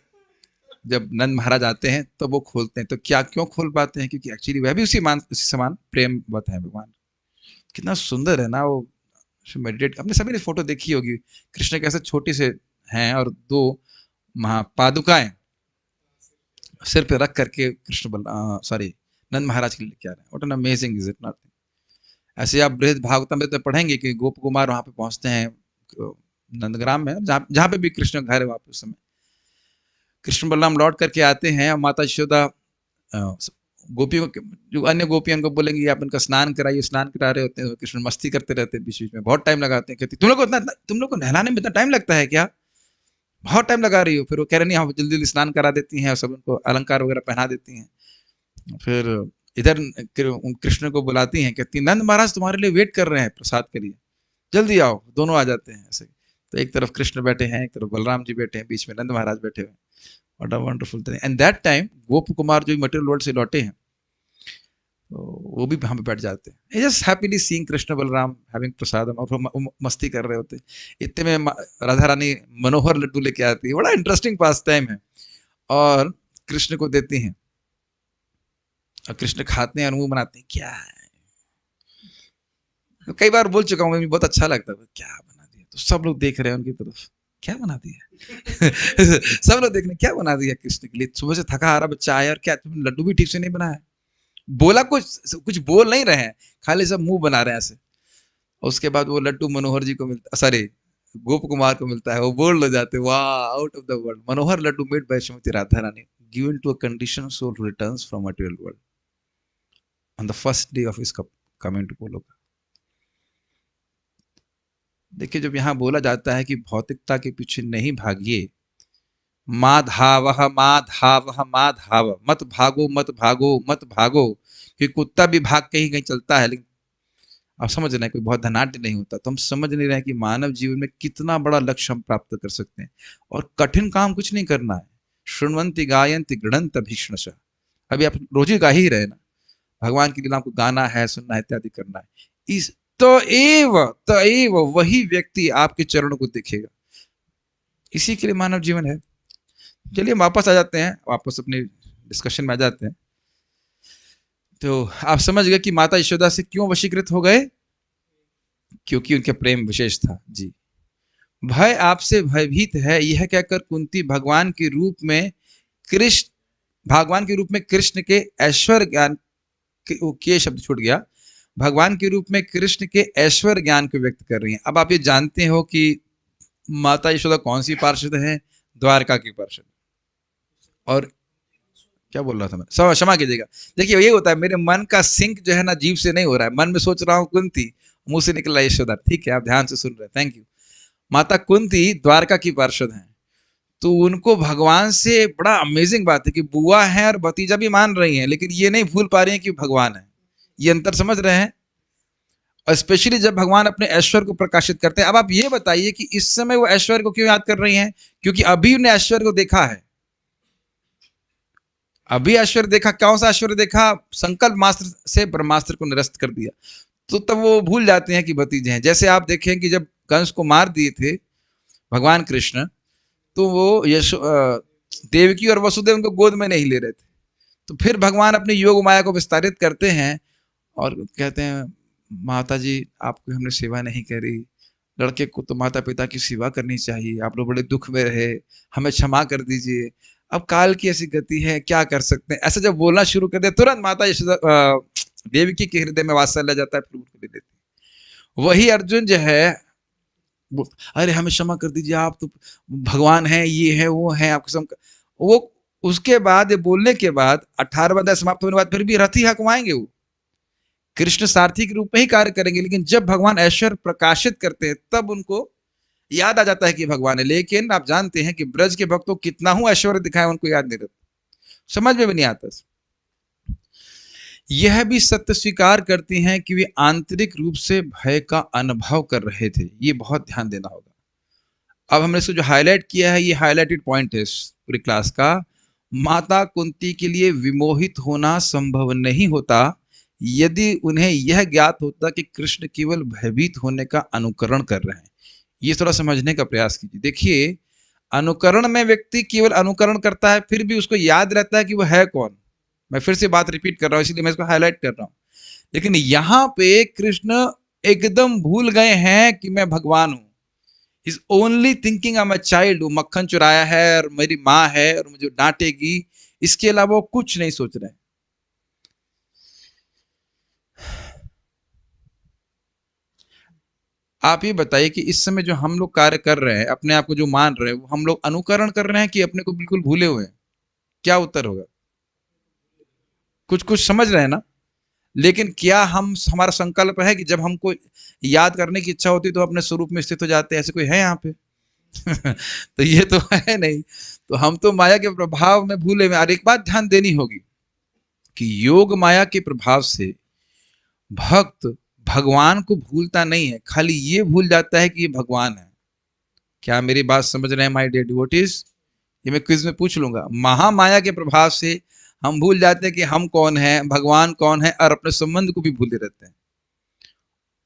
Speaker 1: जब नंद महाराज आते हैं तो वो खोलते हैं। तो क्या क्यों खोल पाते हैं? क्योंकि एक्चुअली वह भी उसी समान प्रेमवत है भगवान। कितना सुंदर है ना वो मेडिटेट। आपने सभी ने फोटो देखी होगी, कृष्ण कैसे छोटे से हैं और दो पादुकाएं सिर पे रख करके कृष्ण सॉरी नंद महाराज के लिए क्या रहे हैं। What an amazing is it not? ऐसे आप बृहद भागवतम में तो पढ़ेंगे कि गोप कुमार वहां पे पहुंचते हैं नंदग्राम में, जहां पे भी कृष्ण घर है वहां पे। उस समय कृष्ण बलराम लौट करके आते हैं और माता यशोदा गोपियों के जो अन्य गोपियां उनको बोलेंगे आप इनका स्नान कराइए, स्नान करा रहे होते हैं, कृष्ण मस्ती करते रहते हैं, बीच बीच में बहुत टाइम लगाते हैं, कहती तुम लोग को नहलाने में इतना टाइम लगता है क्या, बहुत टाइम लगा रही हो। फिर वो कह रहे नहीं, हम जल्दी जल्दी स्नान करा देती हैं और सब उनको अलंकार वगैरह पहना देती हैं। फिर इधर कृष्ण को बुलाती हैं, कहती नंद महाराज तुम्हारे लिए वेट कर रहे हैं प्रसाद के लिए, जल्दी आओ। दोनों आ जाते हैं ऐसे। तो एक तरफ कृष्ण बैठे हैं, एक तरफ बलराम जी बैठे हैं, बीच में नंद महाराज बैठे हुए हैं। What a wonderful thing. And that time Gop Kumar जो मटेरियल वर्ल्ड से लौटे हैं, तो वो भी वहां पे बैठ जाते हैं, just happily seeing Krishna Balaram having prasadam, और मस्ती कर रहे होते हैं। इतने में राधा रानी मनोहर लड्डू लेके आती है, बड़ा इंटरेस्टिंग पास टाइम है, और कृष्ण को देती हैं, और कृष्ण खाते हैं और मुंह बनाते हैं, क्या है। तो कई बार बोल चुका हूँ, मुझे बहुत अच्छा लगता है, क्या बना दिया। तो सब लोग देख रहे हैं उनकी तरफ, क्या बना दिया। सब लोग देख रहे हैं, क्या बना दिया कृष्ण के लिए, सुबह से थका हारा बच्चा आया, और क्या तुमने लड्डू भी ठीक से नहीं बनाया। बोला कुछ बोल नहीं रहे हैं, खाली सब मुंह बना रहे हैं ऐसे। उसके बाद वो लड्डू मनोहर जी को मिलता, सॉरी गोप कुमार को मिलता है, वो बोल्ड हो जाते, वाह out of the world, Manohar laddu made by Shrimati Radha Rani given to a condition soul returns from material world on the first day of his coming to Golok. देखिए, जब यहाँ बोला जाता है कि भौतिकता के पीछे नहीं भागिए, माधावह माधावह माधाव, मत भागो मत भागो मत भागो, कि कुत्ता भी भाग के ही कहीं चलता है, लेकिन आप समझ रहे हैं कोई बहुत धनाढ़ नहीं होता। तो हम समझ नहीं रहे हैं कि मानव जीवन में कितना बड़ा लक्ष्य हम प्राप्त कर सकते हैं, और कठिन काम कुछ नहीं करना है। शृण्वन्ति गायन्ति गृणन्त भीष्णशः, अभी आप रोज ही गा ही रहे ना, भगवान की लीला को गाना है, सुनना है, इत्यादि करना है। इस तो एव वही व्यक्ति आपके चरणों को देखेगा, इसी के लिए मानव जीवन है। चलिए वापस आ जाते हैं, वापस अपने डिस्कशन में आ जाते हैं। तो आप समझ गए कि माता यशोदा से क्यों वशीकृत हो गए, क्योंकि उनका प्रेम विशेष था। जी, भय आपसे भयभीत है, यह कहकर कुंती भगवान के रूप में कृष्ण के ऐश्वर्य ज्ञान के शब्द छूट गया, भगवान के रूप में कृष्ण के ऐश्वर्य ज्ञान को व्यक्त कर रही हैं। अब आप ये जानते हो कि माता यशोदा कौन सी पार्षद है, द्वारका की पार्षद। और क्या बोल रहा था मैं, क्षमा कीजिएगा। देखिए ये होता है, मेरे मन का सिंक जो है ना जीव से नहीं हो रहा है, मन में सोच रहा हूँ कुंती, मुंह से निकल रहा है यशोदा। ठीक है, आप ध्यान से सुन रहे हैं, थैंक यू। माता कुंती द्वारका की पार्षद हैं, तो उनको भगवान से बड़ा अमेजिंग बात है कि बुआ है और भतीजा भी मान रही हैं, लेकिन ये नहीं भूल पा रही हैं कि भगवान है। ये अंतर समझ रहे हैं। और स्पेशली जब भगवान अपने ऐश्वर्य को प्रकाशित करते हैं। अब आप ये बताइए कि इस समय वो ऐश्वर्य को क्यों याद कर रही हैं, क्योंकि अभी उन्हें ऐश्वर्य को देखा है, अभी ऐश्वर्य देखा। कौन सा ऐश्वर्य देखा, संकल्प मात्र से ब्रह्मास्त्र को निरस्त कर दिया, तो तब वो भूल जाते हैं कि भतीजे हैं। जैसे आप देखें कि जब कंस को मार दिए थे भगवान कृष्ण, तो वो देवकी और वसुदेव उनको गोद में नहीं ले रहे थे, तो फिर भगवान अपनी योग माया को विस्तारित करते हैं और कहते हैं माता जी आपको हमने सेवा नहीं करी, लड़के को तो माता पिता की सेवा करनी चाहिए, आप लोग बड़े दुख में रहे, हमें क्षमा कर दीजिए, अब काल की ऐसी गति है, क्या कर सकते हैं। ऐसा जब बोलना शुरू कर दे, तुरंत माता यशोदा देवकी के हृदय में वात्सल्य जाता है, फिर उनको ले लेती। वही अर्जुन जो है, अरे हमें क्षमा कर दीजिए, आप तो भगवान हैं, ये है वो है, आपको सब वो। उसके बाद ये बोलने के बाद 18वां अध्याय समाप्त होने के बाद फिर भी रथ ही हकवाएंगे, वो कृष्ण सारथी के रूप में ही कार्य करेंगे, लेकिन जब भगवान ऐश्वर्य प्रकाशित करते हैं तब उनको याद आ जाता है कि भगवान है। लेकिन आप जानते हैं कि ब्रज के भक्तों कितना हूं ऐश्वर्य दिखाए, उनको याद नहीं रहता, समझ में भी नहीं आता। यह भी सत्य स्वीकार करती हैं कि वे आंतरिक रूप से भय का अनुभव कर रहे थे, ये बहुत ध्यान देना होगा। अब हमने इसको जो हाईलाइट किया है, ये हाईलाइटेड पॉइंट है पूरी क्लास का। माता कुंती के लिए विमोहित होना संभव नहीं होता यदि उन्हें यह ज्ञात होता कि कृष्ण केवल भयभीत होने का अनुकरण कर रहे हैं। ये थोड़ा समझने का प्रयास कीजिए। देखिए, अनुकरण में व्यक्ति केवल अनुकरण करता है, फिर भी उसको याद रहता है कि वो है कौन। मैं फिर से बात रिपीट कर रहा हूं, इसलिए मैं इसको हाईलाइट कर रहा हूं। लेकिन यहां पे कृष्ण एकदम भूल गए हैं कि मैं भगवान हूं। Is only thinking I am a child, वो मक्खन चुराया है और मेरी माँ है और मुझे डांटेगी, इसके अलावा वो कुछ नहीं सोच रहे हैं। आप ये बताइए कि इस समय जो हम लोग कार्य कर रहे हैं, अपने आप को जो मान रहे हैं, वो हम लोग अनुकरण कर रहे हैं कि अपने को बिल्कुल भूले हुए हैं? क्या उत्तर होगा? कुछ कुछ समझ रहे हैं ना? लेकिन क्या हम हमारा संकल्प है कि जब हमको याद करने की इच्छा होती है तो अपने स्वरूप में स्थित हो जाते हैं? ऐसे कोई है यहाँ पे? तो ये तो है नहीं। तो हम तो माया के प्रभाव में भूले में। और एक बात ध्यान देनी होगी कि योग माया के प्रभाव से भक्त भगवान को भूलता नहीं है, खाली ये भूल जाता है कि ये भगवान है। क्या मेरी बात समझ रहे हैं माय डियर डिवोटीज? ये मैं क्विज में पूछ लूंगा। महामाया के प्रभाव से हम भूल जाते हैं कि हम कौन हैं, भगवान कौन है, और अपने संबंध को भी भूलते रहते हैं।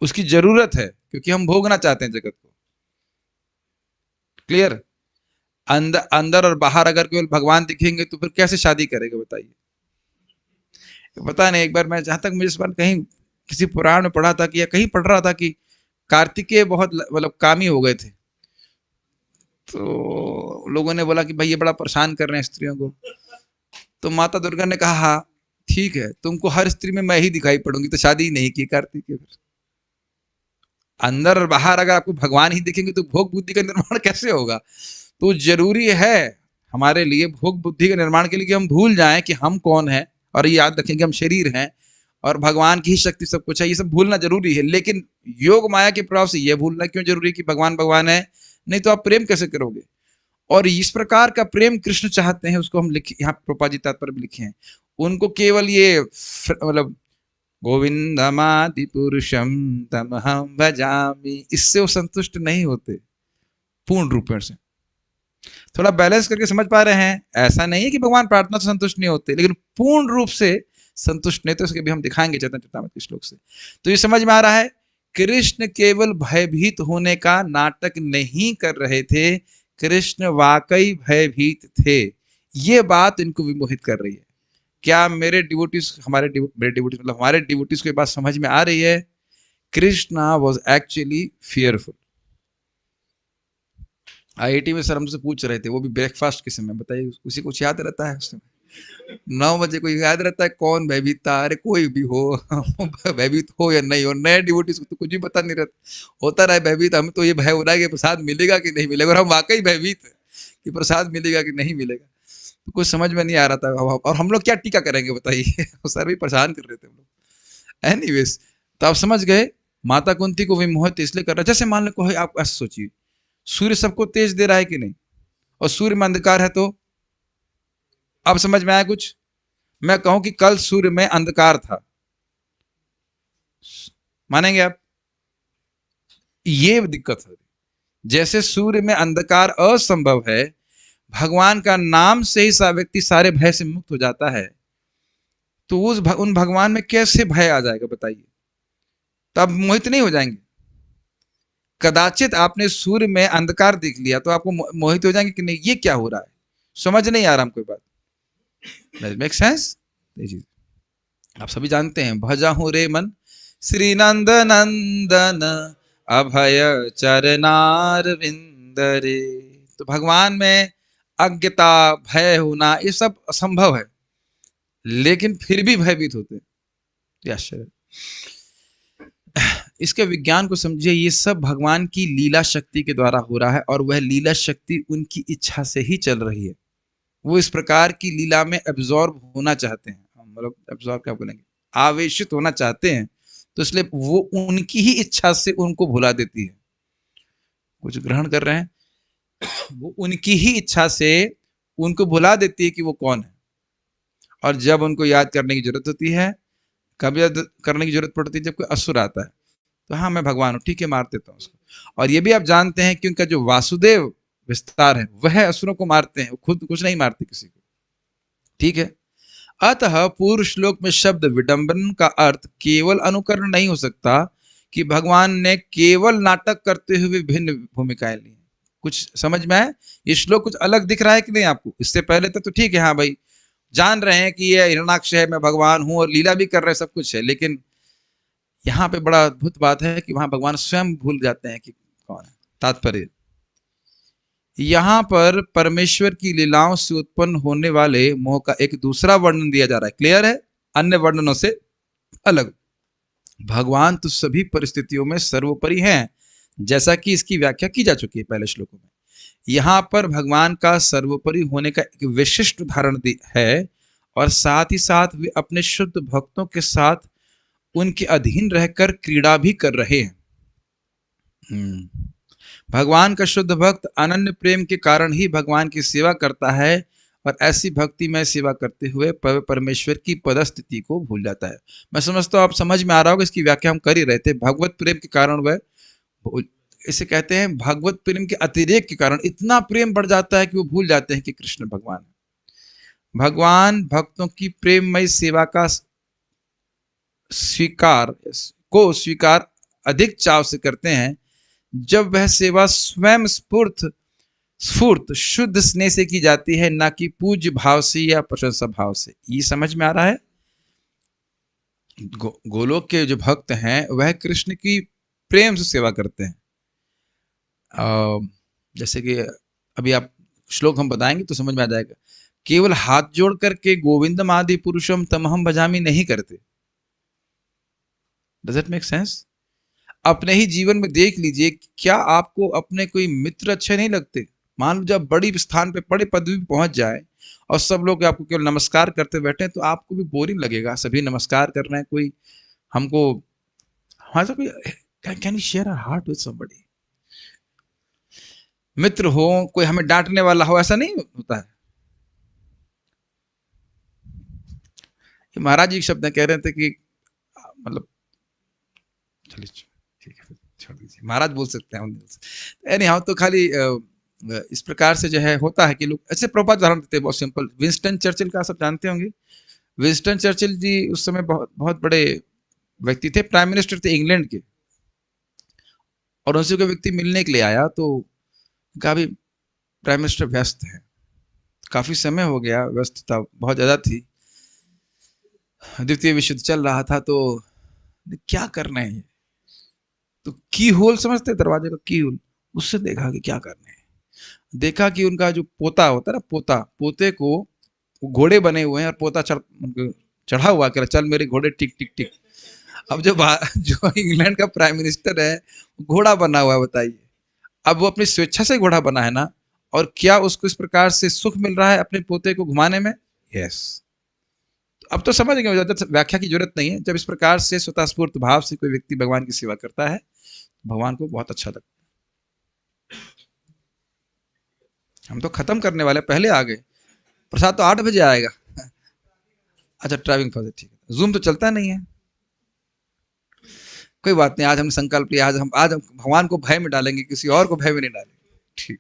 Speaker 1: उसकी जरूरत है क्योंकि हम भोगना चाहते हैं जगत को। क्लियर? अंदर अंदर और बाहर अगर केवल भगवान दिखेंगे तो फिर कैसे शादी करेगा बताइए? पता नहीं, एक बार मैं, जहां तक मुझे इस बार कहीं किसी पुराण में पढ़ा था कि, या कहीं पढ़ रहा था कि कार्तिकेय बहुत मतलब कामी हो गए थे। तो लोगों ने बोला कि भाई ये बड़ा परेशान कर रहे हैं स्त्रियों को। तो माता दुर्गा ने कहा हाँ ठीक है, तुमको हर स्त्री में मैं ही दिखाई पड़ूंगी, तो शादी ही नहीं की कार्तिकेय। फिर अंदर और बाहर अगर आपको भगवान ही दिखेंगे तो भोग बुद्धि का निर्माण कैसे होगा? तो जरूरी है हमारे लिए भोग बुद्धि के निर्माण के लिए कि हम भूल जाएं कि हम कौन है, और ये याद रखें कि हम शरीर हैं और भगवान की ही शक्ति सब कुछ है। ये सब भूलना जरूरी है। लेकिन योग माया के प्रभाव से यह भूलना क्यों जरूरी है कि भगवान भगवान है? नहीं तो आप प्रेम कैसे करोगे? और इस प्रकार का प्रेम कृष्ण चाहते हैं, उसको हम लिखे यहाँ प्रभुपाद जी तात्पर्य में लिखे हैं। उनको केवल ये मतलब गोविंदमादि पुरुषम तमहम भजामि, इससे वो संतुष्ट नहीं होते पूर्ण रूप से। थोड़ा बैलेंस करके समझ पा रहे हैं? ऐसा नहीं है कि भगवान प्रार्थना से संतुष्ट नहीं होते, लेकिन पूर्ण रूप से संतुष्ट नहीं। तो इसके भी हम दिखाएंगे चैतन्य चरितामृत के श्लोक से। तो ये समझ में आ रहा है, कृष्ण केवल भयभीत होने का नाटक नहीं कर रहे थे, कृष्ण वाकई भयभीत थे। ये बात इनको विमोहित कर रही है। क्या मेरे डिवोटीज, मेरे डिवोटीज मतलब हमारे डिवोटीज को ये बात समझ में आ रही है? Krishna was actually fearful. IIT में सर हमसे पूछ रहे थे, वो भी ब्रेकफास्ट के समय, बताइए उसी कुछ याद रहता है उस समय 9 बजे को याद रहता है कौन भयभीत था? अरे कोई भी हो भयभीत हो या नहीं हो, नए डिवोटीज को तो कुछ भी पता नहीं रहता, होता रहे भयभीत। हमें तो ये भय हो रहा है कि प्रसाद मिलेगा कि नहीं मिलेगा, और हम वाकई भयभीत है कि प्रसाद मिलेगा कि नहीं मिलेगा। तो कुछ समझ में नहीं आ रहा था, और हम लोग क्या टीका करेंगे बताइए? सर भी परेशान कर रहे थे हम लोग। एनीवेज, तो आप समझ गए माता कुंती को विमोहित इसलिए कर रहा है। जैसे मान लो कोई, आप ऐसे सोचिए, सूर्य सबको तेज दे रहा है कि नहीं, और सूर्य में अंधकार है, तो अब समझ में आया कुछ? मैं कहूं कि कल सूर्य में अंधकार था, मानेंगे आप? ये दिक्कत है। जैसे सूर्य में अंधकार असंभव है, भगवान का नाम से ही व्यक्ति सारे भय से मुक्त हो जाता है, तो उन भगवान में कैसे भय आ जाएगा बताइए? तो आप मोहित नहीं हो जाएंगे? कदाचित आपने सूर्य में अंधकार देख लिया तो आपको मोहित हो जाएंगे कि नहीं, ये क्या हो रहा है, समझ नहीं आ रहा हमको बात। Make sense? आप सभी जानते हैं, भजाहूं रे मन श्री नंद नंदन अभय चरनार विंदरे। तो भगवान में अज्ञता, भय होना, ये सब असंभव है, लेकिन फिर भी भयभीत होते हैं। आश्चर्य। इसके विज्ञान को समझिए, ये सब भगवान की लीला शक्ति के द्वारा हो रहा है, और वह लीला शक्ति उनकी इच्छा से ही चल रही है। वो इस प्रकार की लीला में एब्जॉर्ब होना चाहते हैं, मतलब एब्जॉर्ब क्या बोलेंगे, आवेशित होना चाहते हैं, तो इसलिए वो उनकी ही इच्छा से उनको भुला देती है। कुछ ग्रहण कर रहे हैं? वो उनकी ही इच्छा से उनको भुला देती है कि वो कौन है। और जब उनको याद करने की जरूरत होती है, कब याद करने की जरूरत पड़ती है? जब कोई असुर आता है, तो हाँ मैं भगवान हूँ, ठीक है, मार देता हूँ उसको। और ये भी आप जानते हैं कि उनका जो वासुदेव विस्तार है, वह असुरों को मारते हैं, वो खुद कुछ नहीं मारते किसी को, ठीक है। अतः पूर्व श्लोक में शब्द विडंबन का अर्थ केवल अनुकरण नहीं हो सकता कि भगवान ने केवल नाटक करते हुए भिन्न भूमिकाएं ली। कुछ समझ में आए? ये श्लोक कुछ अलग दिख रहा है कि नहीं आपको? इससे पहले तक तो ठीक है, हाँ भाई जान रहे हैं कि ये हिरणाक्ष है, मैं भगवान हूं, और लीला भी कर रहे हैं, सब कुछ है, लेकिन यहाँ पे बड़ा अद्भुत बात है कि वहां भगवान स्वयं भूल जाते हैं कि कौन है। तात्पर्य, यहाँ पर परमेश्वर की लीलाओं से उत्पन्न होने वाले मोह का एक दूसरा वर्णन दिया जा रहा है। क्लियर है? अन्य वर्णनों से अलग। भगवान तो सभी परिस्थितियों में सर्वोपरि हैं, जैसा कि इसकी व्याख्या की जा चुकी है पहले श्लोकों में। यहाँ पर भगवान का सर्वोपरि होने का एक विशिष्ट उदाहरण है, और साथ ही साथ वे अपने शुद्ध भक्तों के साथ उनके अधीन रहकर क्रीड़ा भी कर रहे हैं। भगवान का शुद्ध भक्त अनन्य प्रेम के कारण ही भगवान की सेवा करता है और ऐसी भक्ति में सेवा करते हुए परमेश्वर की पदस्थिति को भूल जाता है। मैं समझता हूँ आप समझ में आ रहा होगा, इसकी व्याख्या हम कर ही रहे थे। भगवत प्रेम के कारण वह, इसे कहते हैं भगवत प्रेम के अतिरेक के कारण इतना प्रेम बढ़ जाता है कि वो भूल जाते हैं कि कृष्ण भगवान है। भगवान भक्तों की प्रेममय सेवा का स्वीकार अधिक चाव से करते हैं जब वह सेवा स्वयं स्फूर्त शुद्ध स्नेह से की जाती है, ना कि पूज्य भाव से या प्रशंसा भाव से। ये समझ में आ रहा है? गोलोक के जो भक्त हैं वह कृष्ण की प्रेम से सेवा करते हैं। जैसे कि अभी आप श्लोक हम बताएंगे तो समझ में आ जाएगा। केवल हाथ जोड़ करके गोविंदम आदि पुरुषम तमहम भजामि नहीं करते। Does it make sense? अपने ही जीवन में देख लीजिए, क्या आपको अपने कोई मित्र अच्छे नहीं लगते? मान लो जब बड़ी स्थान पे, बड़े पदवी पे पहुंच जाए और सब लोग आपको केवल नमस्कार करते बैठे तो आपको भी बोरिंग लगेगा। सभी नमस्कार कर रहे हैं, कोई हमको हमारे साथ can you share a heart with somebody? मित्र हो, कोई हमें डांटने वाला हो, ऐसा नहीं होता है। महाराज जी शब्द कह रहे थे कि मतलब चलिए ठीक है, छोड़ दीजिए, महाराज बोल सकते हैं। एनी हाउ, तो खाली इस प्रकार से जो है होता है कि लोग ऐसे प्रभात उदाहरण देते हैं, बहुत सिंपल। विंस्टन चर्चिल का सब जानते होंगे। विंस्टन चर्चिल जी उस समय बहुत बहुत बड़े व्यक्ति थे, प्राइम मिनिस्टर थे इंग्लैंड के। और उनसे कोई व्यक्ति मिलने के लिए आया तो कहा भी प्राइम मिनिस्टर व्यस्त है, काफी समय हो गया, व्यस्तता बहुत ज्यादा थी, द्वितीय विश्व युद्ध चल रहा था, तो क्या करना है? तो की होल समझते, दरवाजे का की होल, उससे देखा कि क्या करना है। देखा कि उनका जो पोता होता है ना, पोते को घोड़े बने हुए हैं और पोता चढ़ा हुआ, कह चल मेरे घोड़े टिक टिक टिक। अब जो इंग्लैंड का प्राइम मिनिस्टर है घोड़ा बना हुआ है, बताइए। अब वो अपनी स्वेच्छा से घोड़ा बना है ना, और क्या उसको इस प्रकार से सुख मिल रहा है अपने पोते को घुमाने में? यस। अब तो समझ गए, व्याख्या की जरूरत नहीं है। जब इस प्रकार से स्वतःस्फूर्त भाव से कोई व्यक्ति भगवान की सेवा करता है, भगवान को बहुत अच्छा लगता है। हम तो खत्म करने वाले, पहले आ गए। प्रसाद तो 8 बजे आएगा। अच्छा, ड्राइविंग फॉर, ठीक है। जूम तो चलता नहीं है, कोई बात नहीं। आज हम संकल्प लिया, आज हम भगवान को भय में डालेंगे, किसी और को भय में नहीं डालेंगे। ठीक,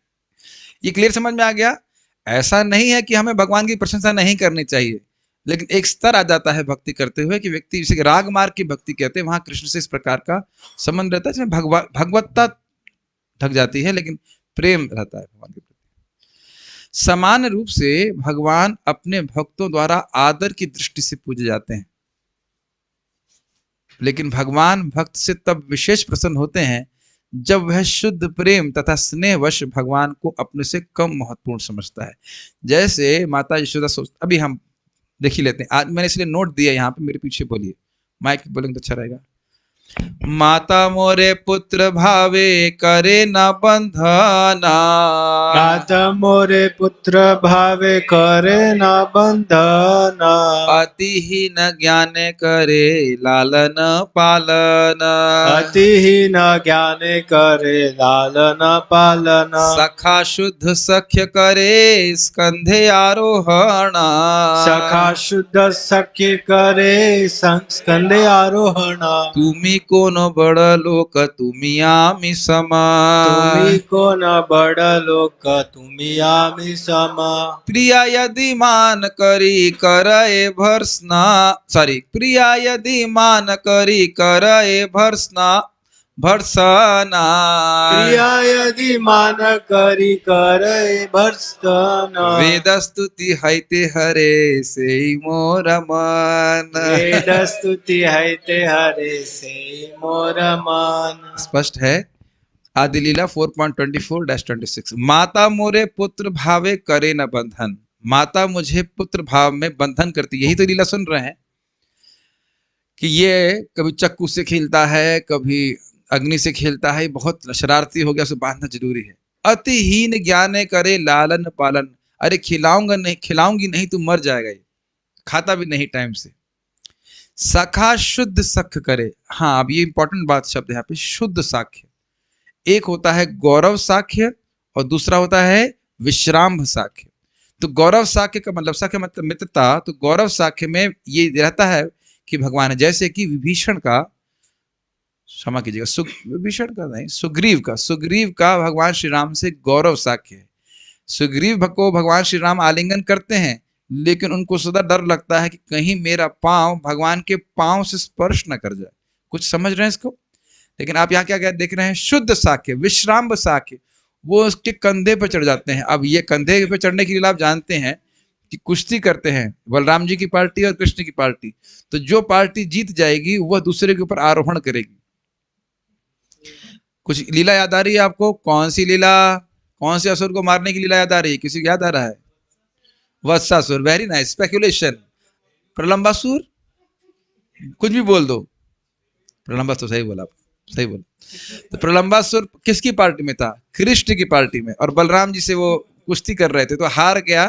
Speaker 1: ये क्लियर समझ में आ गया? ऐसा नहीं है कि हमें भगवान की प्रशंसा नहीं करनी चाहिए, लेकिन एक स्तर आ जाता है भक्ति करते हुए कि व्यक्ति, जिसे राग मार्ग की भक्ति कहते हैं, वहां कृष्ण से इस प्रकार का संबंध रहता है जिसमें भगवत्ता ढक जाती है, लेकिन प्रेम रहता है भगवान के प्रति। समान रूप से भगवान अपने भक्तों द्वारा आदर की दृष्टि से पूजे जाते हैं, लेकिन भगवान भक्त से तब विशेष प्रसन्न होते हैं जब वह शुद्ध प्रेम तथा स्नेहवश भगवान को अपने से कम महत्वपूर्ण समझता है। जैसे माता यशोदा अभी हम देख ही लेते हैं, आज मैंने इसलिए नोट दिया यहाँ पे, मेरे पीछे बोलिए, माइक बोलेंगे तो अच्छा रहेगा। माता मोरे पुत्र भावे करे न बंधना,
Speaker 2: माता मोरे पुत्र भावे करे न बंधना,
Speaker 1: अतिहीन ज्ञान करे लालन पालन,
Speaker 2: अतिहीन ज्ञान करे लालन पालन,
Speaker 1: सखा शुद्ध सख्य करे स्कंधे आरोहण,
Speaker 2: सखा शुद्ध सख्य करे स्कंधे आरोहण,
Speaker 1: तुम्ही कोण बड़ लोक तुम्ही आम्ही समा,
Speaker 2: तुम्ही कोण बड़ लोक तुम्ही आम्ही समा,
Speaker 1: प्रिया यदि मान करी करए भर्सना, प्रिया यदि मान करी करए भर्सना,
Speaker 2: प्रिया यदि मान करी करए भर्सना,
Speaker 1: वेद स्तुति हैते हरे से मोर मन,
Speaker 2: वेद स्तुति हैते हरे से मोर मन।
Speaker 1: स्पष्ट है। आदि लीला 4.24-26। माता मोरे पुत्र भावे करे न बंधन, माता मुझे पुत्र भाव में बंधन करती। यही तो लीला सुन रहे हैं कि ये कभी चक्कू से खेलता है, कभी अग्नि से खेलता है, बहुत शरारती हो गया, उसे बांधना जरूरी है। अतिहीन ज्ञाने करे लालन पालन, अरे खिलाऊंगी नहीं तो मर जाएगा ये। खाता भी नहीं टाइम से। सखा शुद्ध सख करे। हाँ, अब ये इंपॉर्टेंट बात शब्द है यहाँ पे, शुद्ध साख्य। एक होता है गौरव साख्य और दूसरा होता है विश्राम्भ साख्य। तो गौरव साख्य का मतलब, साख्य मतलब मित्रता, तो गौरव साख्य में ये रहता है कि भगवान, जैसे कि विभीषण का, क्षमा कीजिएगा, विभीषण का नहीं, सुग्रीव का भगवान श्री राम से गौरव साख्य है। सुग्रीव को भगवान श्री राम आलिंगन करते हैं, लेकिन उनको सदा डर लगता है कि कहीं मेरा पांव भगवान के पांव से स्पर्श न कर जाए। कुछ समझ रहे हैं इसको? लेकिन आप यहाँ क्या देख रहे हैं, शुद्ध साख्य, विश्राम्भ साख्य, वो उसके कंधे पर चढ़ जाते हैं। अब ये कंधे पर चढ़ने के लिए आप जानते हैं कि कुश्ती करते हैं बलराम जी की पार्टी और कृष्ण की पार्टी, तो जो पार्टी जीत जाएगी वह दूसरे के ऊपर आरोहण करेगी। कुछ लीला याद आ रही है आपको? कौन सी लीला? कौन से असुर को मारने की लीला याद आ रही है? किसी को याद आ रहा है? Vatsasura. Very nice, speculation. Pralambasura, कुछ भी बोल दो। प्रलंबासुर, सही बोला, सही बोला। तो प्रलंबासुर किसकी पार्टी में था? कृष्ण की पार्टी में, और बलराम जी से वो कुश्ती कर रहे थे, तो हार गया,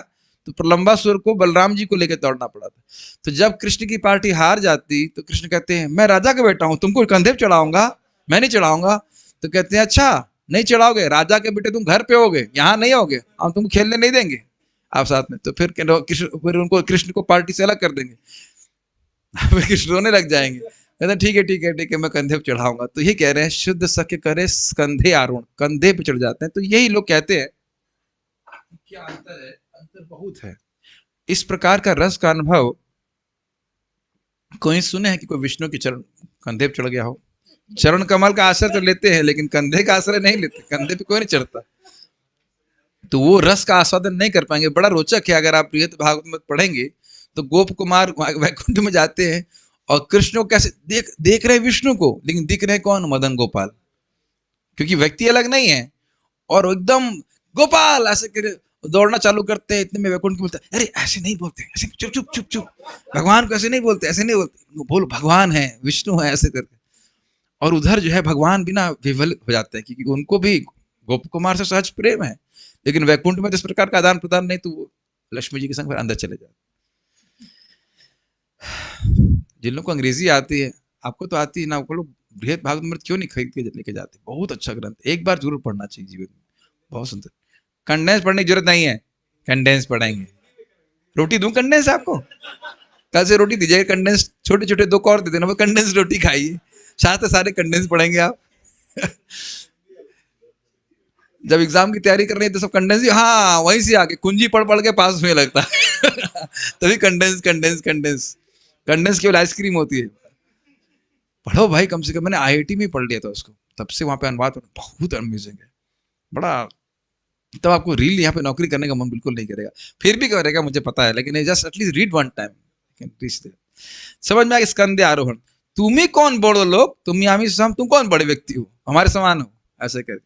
Speaker 1: तो प्रलंबासुर को बलराम जी को लेकर दौड़ना पड़ा था। तो जब कृष्ण की पार्टी हार जाती तो कृष्ण कहते हैं, मैं राजा का बेटा हूं, तुमको कंधे पे चढ़ाऊंगा, मैं नहीं चढ़ाऊंगा। तो कहते हैं, अच्छा नहीं चढ़ाओगे, राजा के बेटे तुम घर पे होगे, यहाँ नहीं होगे, हम तुमको खेलने नहीं देंगे आप साथ में। तो फिर उनको कृष्ण को पार्टी से अलग कर देंगे। कृष्ण रोने लग जाएंगे, कहते ठीक है ठीक है ठीक है, मैं कंधे पे चढ़ाऊंगा। तो ये कह रहे हैं शुद्ध सख्य करे कंधे आरोहण, कंधे पे चढ़ जाते हैं। तो यही लोग कहते हैं, क्या अंतर है? अंतर बहुत है। इस प्रकार का रस का अनुभव कोई सुने हैं कि कोई विष्णु के चरण कंधे पे चढ़ गया हो? चरण कमल का आश्रय तो लेते हैं, लेकिन कंधे का आश्रय नहीं लेते, कंधे पे कोई नहीं चढ़ता। तो वो रस का आस्वादन नहीं कर पाएंगे। बड़ा रोचक है, अगर आप बृहद भागवत पढ़ेंगे तो गोप कुमार वैकुंठ में जाते हैं और कृष्ण को कैसे देख रहे हैं विष्णु को, लेकिन दिख रहे हैं कौन? मदन गोपाल, क्योंकि व्यक्ति अलग नहीं है। और एकदम गोपाल ऐसे कर दौड़ना चालू करते हैं। इतने में वैकुंठ बोलता है, अरे ऐसे नहीं बोलते, ऐसे चुप चुप चुप चुप, भगवान को ऐसे नहीं बोलते, ऐसे नहीं बोलते, बोलो भगवान है, विष्णु है, ऐसे करके। और उधर जो है भगवान बिना विवल हो जाते हैं, क्योंकि उनको भी गोप कुमार से सहज प्रेम है। लेकिन वैकुंठ में तो इस प्रकार का आदान प्रदान नहीं, तो वो लक्ष्मी जी के संग फिर अंदर चले जाते। जिन लोगों को अंग्रेजी आती है, आपको तो आती है ना, वो लोग बृहद भागवत क्यों नहीं खरीद के लेके जाते? बहुत अच्छा ग्रंथ, एक बार जरूर पढ़ना चाहिए जीवन में, बहुत सुंदर। कंडेंस पढ़ने की जरूरत नहीं है, कंडेंस पढ़ेंगे। रोटी दूं कंडेंस आपको? कल से रोटी दीजिएगा कंडेंस, छोटे छोटे 2 और दे देना, वो कंडेंस रोटी खाइए, साथ सारे कंडेंस पढ़ेंगे आप। जब एग्जाम की तैयारी कर रही है तो सब कंडेंस, हाँ वहीं से आके कुंजी पढ़ पढ़ के पास में लगता है। तभी कंडेंस कंडेंस कंडेंस, कंडेंस केवल आइसक्रीम होती है। पढ़ो भाई, कम से कम मैंने आईआईटी में पढ़ लिया था उसको, तब से वहां पे अनुवाद बहुत अमेजिंग है, बड़ा। तब आपको रील यहाँ पे नौकरी करने का मन बिल्कुल नहीं करेगा, फिर भी करेगा मुझे पता है, लेकिन just at least read one time. समझ में आ गया? स्कंदे आरोहण, तुम ही कौन बड़ो लोग, तुम आमी सम, तुम कौन बड़े व्यक्ति हो, हमारे समान हो, ऐसे करके।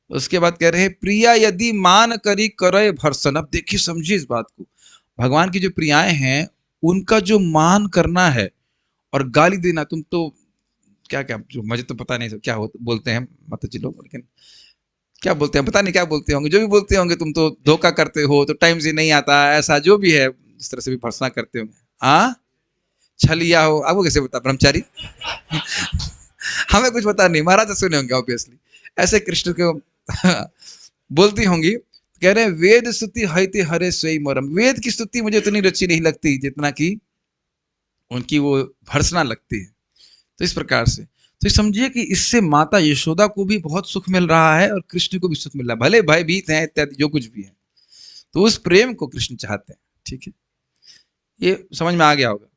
Speaker 1: उसके बाद कह रहे हैं, प्रिया यदि मान करी करे भर्सन। अब देखिए, समझिए इस बात को, भगवान की जो प्रियाएं हैं उनका जो मान करना है और गाली देना, तुम तो क्या क्या, जो मुझे तो पता नहीं क्या बोलते हैं माता जी लोग, लेकिन क्या बोलते हैं पता नहीं, क्या बोलते होंगे, जो भी बोलते होंगे, तुम तो धोखा करते हो, तो टाइम से नहीं आता, ऐसा जो भी है, इस तरह से भी भर्सना करते होंगे। हाँ, छलिया हो, आपको कैसे पता? ब्रह्मचारी। हमें कुछ पता नहीं, महाराज से सुने होंगे ऑब्वियसली, ऐसे कृष्ण को बोलती होंगी। कह रहे हैं, वेद स्तुति हईते हरे स्वयं मरम। वेद की स्तुति मुझे इतनी रुचि नहीं लगती जितना कि उनकी वो भर्सना लगती है। तो इस प्रकार से तो समझिए कि इससे माता यशोदा को भी बहुत सुख मिल रहा है और कृष्ण को भी सुख मिल रहा है, भले भयभीत हैं इत्यादि जो कुछ भी है, तो उस प्रेम को कृष्ण चाहते हैं। ठीक है, ये समझ में आ गया होगा।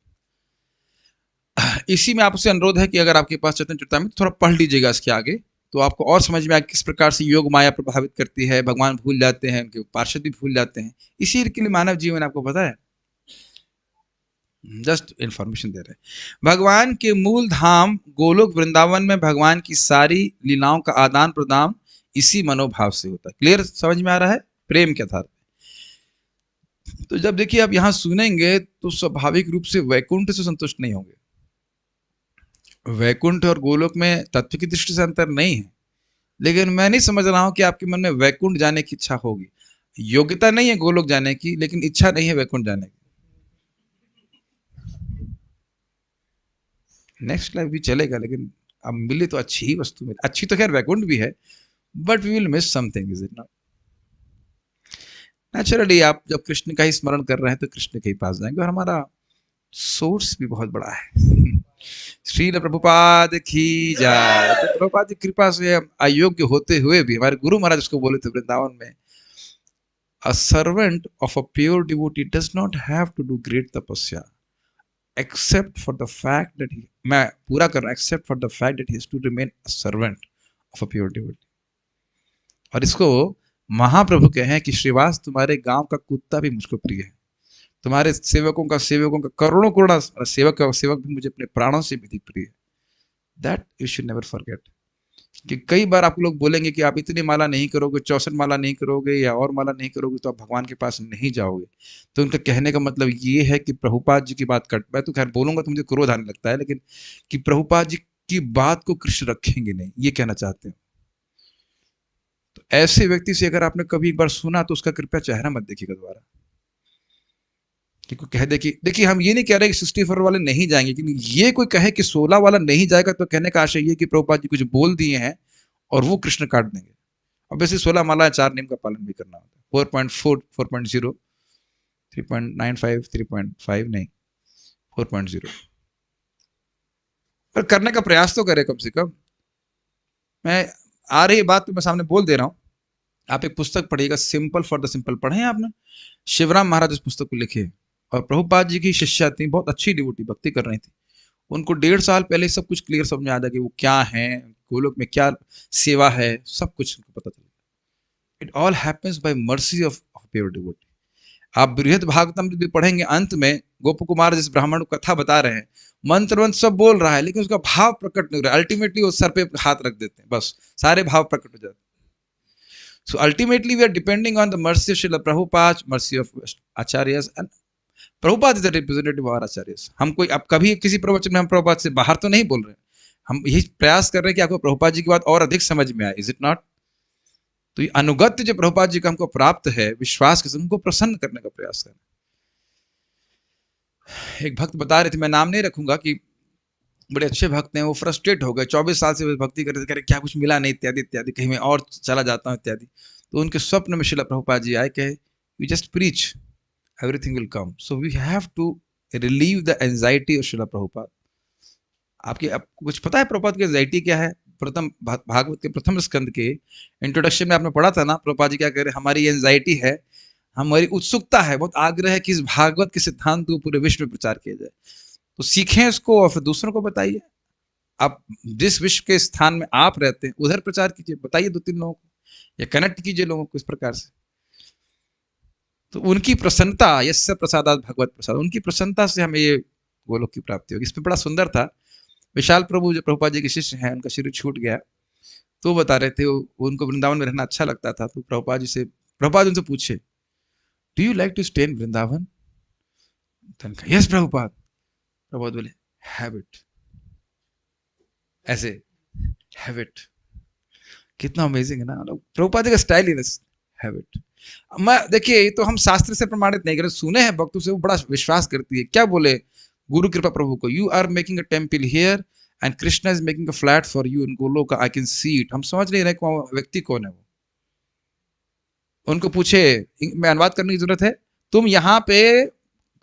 Speaker 1: इसी में आपसे अनुरोध है कि अगर आपके पास चैतन्य चरितामृत थोड़ा पढ़ लीजिएगा इसके आगे, तो आपको और समझ में आए किस प्रकार से योग माया प्रभावित करती है, भगवान भूल जाते हैं, उनके पार्षद भी भूल जाते हैं। इसी के लिए मानव जीवन, आपको पता है, जस्ट इंफॉर्मेशन दे रहे हैं। भगवान के मूल धाम गोलोक वृंदावन में भगवान की सारी लीलाओं का आदान प्रदान इसी मनोभाव से होता है। क्लियर समझ में आ रहा है? प्रेम के आधार पर। तो जब देखिए आप यहां सुनेंगे तो स्वाभाविक रूप से वैकुंठ से संतुष्ट नहीं होंगे। वैकुंठ और गोलोक में तत्व की दृष्टि से अंतर नहीं है, लेकिन मैं नहीं समझ रहा हूं कि आपके मन में वैकुंठ जाने की इच्छा होगी। योग्यता नहीं है गोलोक जाने की, लेकिन इच्छा नहीं है वैकुंठ जाने की। नेक्स्ट लाइफ भी चलेगा, लेकिन अब मिले तो अच्छी ही वस्तु मिले। अच्छी तो खैर वैकुंठ भी है, but we will miss something, is it not? Naturally आप जब कृष्ण का ही स्मरण कर रहे हैं तो कृष्ण के ही पास जाएंगे, और हमारा सोर्स भी बहुत बड़ा है। श्रील प्रभुपाद की जय। तो प्रभुपाद की कृपा से हम अयोग्य होते हुए भी, हमारे गुरु महाराज उसको बोले थे वृंदावन में, a servant of a pure devotee does not have to do great tapasya except for the fact that he, मैं पूरा कर रहा हूं, except for the fact that he has to remain a servant of a pure devotee। और इसको महाप्रभु कहे हैं कि श्रीवास तुम्हारे गांव का कुत्ता भी मुझको प्रिय है, तुम्हारे सेवकों का करोड़ों करोड़ सेवक भी मुझे अपने प्राणों से भी अधिक प्रिय है। That you should never forget. कि कई बार आप लोग बोलेंगे कि आप इतनी माला नहीं करोगे, 64 माला नहीं करोगे या और माला नहीं करोगे तो आप भगवान के पास नहीं जाओगे। तो उनका कहने का मतलब ये है कि प्रभुपाद जी की बात कट, मैं तो खैर बोलूंगा तो मुझे क्रोध आने लगता है, लेकिन कि प्रभुपाद जी की बात को कृष्ण रखेंगे नहीं, ये कहना चाहते हैं। तो ऐसे व्यक्ति से अगर आपने कभी एक बार सुना तो उसका कृपया चेहरा मत देखिएगा दोबारा। कि कोई कह दे कि देखिए हम ये नहीं कह रहे कि 64 वाले नहीं जाएंगे, लेकिन ये कोई कहे कि 16 वाला नहीं जाएगा तो कहने का आशय ये कि प्रभुपाद जी कुछ बोल दिए हैं और वो कृष्ण काट देंगे। अब वैसे 16 माला 4 नियम का पालन भी करना होता है। 4.4 4.0 3.95 3.5 नहीं 4.0 पर करने का प्रयास तो करे कम से कम। मैं आ रही बात तो मैं सामने बोल दे रहा हूँ। आप एक पुस्तक पढ़िएगा, सिंपल फॉर द सिंपल, पढ़े हैं आपने? शिवराम महाराज इस पुस्तक को लिखे, और प्रभुपाद जी की शिष्या थी, बहुत अच्छी डिवोटी, भक्ति कर रही थी। उनको 1.5 साल पहले सब कुछ क्लियर समझ में आ जाए कि वो क्या है, गोलोक में क्या सेवा है, सब कुछ उनको पता चला। It all happens by mercy of pure devotee. आप बृहद भागवतम भी पढ़ेंगे, अंत में गोप कुमार जिस ब्राह्मण को कथा बता रहे हैं, मंत्र वंत्र सब बोल रहा है लेकिन उसका भाव प्रकट नहीं हो रहा है। अल्टीमेटली वो सर पे हाथ रख देते हैं, बस सारे भाव प्रकट हो जाते हैं। So ultimately we are depending on the mercy of Srila Prabhupada, mercy of Acharyas, and Prabhupada is the representative of our Acharyas। हम कोई अब कभी किसी प्रवचन में हम प्रभुपाद से बाहर तो नहीं बोल रहे हैं, हम यही प्रयास कर रहे हैं कि आपको प्रभुपाद जी की बात और अधिक समझ में आए, इज इट नॉट? तो ये अनुगत्य जो प्रभुपाद जी का हमको प्राप्त है, विश्वास के संग उनको प्रसन्न करने का प्रयास करना। एक भक्त बता रहे थे, मैं नाम नहीं रखूंगा, कि बड़े अच्छे भक्त हैं, वो फ्रस्ट्रेट हो गए, 24 साल से भक्ति करते करे क्या कुछ मिला नहीं, इत्यादि इत्यादि, कहीं मैं और चला जाता हूँ इत्यादि। तो उनके स्वप्न में श्रील प्रभुपाद जी आए, कहे you just preach, everything will come. So we have to relieve the anxiety of Srila Prabhupada. आपको कुछ पता है प्रभुपाद की एंजाइटी क्या है? प्रथम भागवत के प्रथम स्कंद के इंट्रोडक्शन में आपने पढ़ा था ना, प्रभुपाद जी क्या कह रहे हैं, हमारी एंजाइटी है, हमारी उत्सुकता है, बहुत आग्रह है कि इस भागवत के सिद्धांत को पूरे विश्व में प्रचार किया जाए। तो सीखें इसको और फिर दूसरों को बताइए। आप जिस विश्व के स्थान में आप रहते हैं उधर प्रचार कीजिए, बताइए 2-3 लोगों को, या कनेक्ट कीजिए लोगों को इस प्रकार से। तो उनकी प्रसन्नता, यस्य प्रसादात भगवत प्रसाद, उनकी प्रसन्नता से हमें ये गोलोक की प्राप्ति होगी। इसमें बड़ा सुंदर था, विशाल प्रभु जो प्रभुपाद जी के शिष्य हैं, उनका शरीर छूट गया, तो बता रहे थे उनको वृंदावन में रहना अच्छा लगता था। तो प्रभुपाद उनसे पूछे, do you like to stay in Vrindavan? Yes Prabhupada. Prabhupada बोले, हैव इट, ऐसे हैव इट। कितना अमेजिंग है ना, प्रभुपाद का स्टाइल ही, हैव इट। मैं देखिए, ये तो हम शास्त्र से प्रमाणित नहीं कर, सुने हैं भक्तों से, वो बड़ा विश्वास करती है। क्या बोले गुरु कृपा प्रभु को, you are making a temple here and Krishna is making a flat for you in Goloka, I can see it. हम समझ नहीं रहे कौन व्यक्ति कौन है वो। उनको पूछे, मैं अनुवाद करने की जरूरत है, तुम यहाँ पे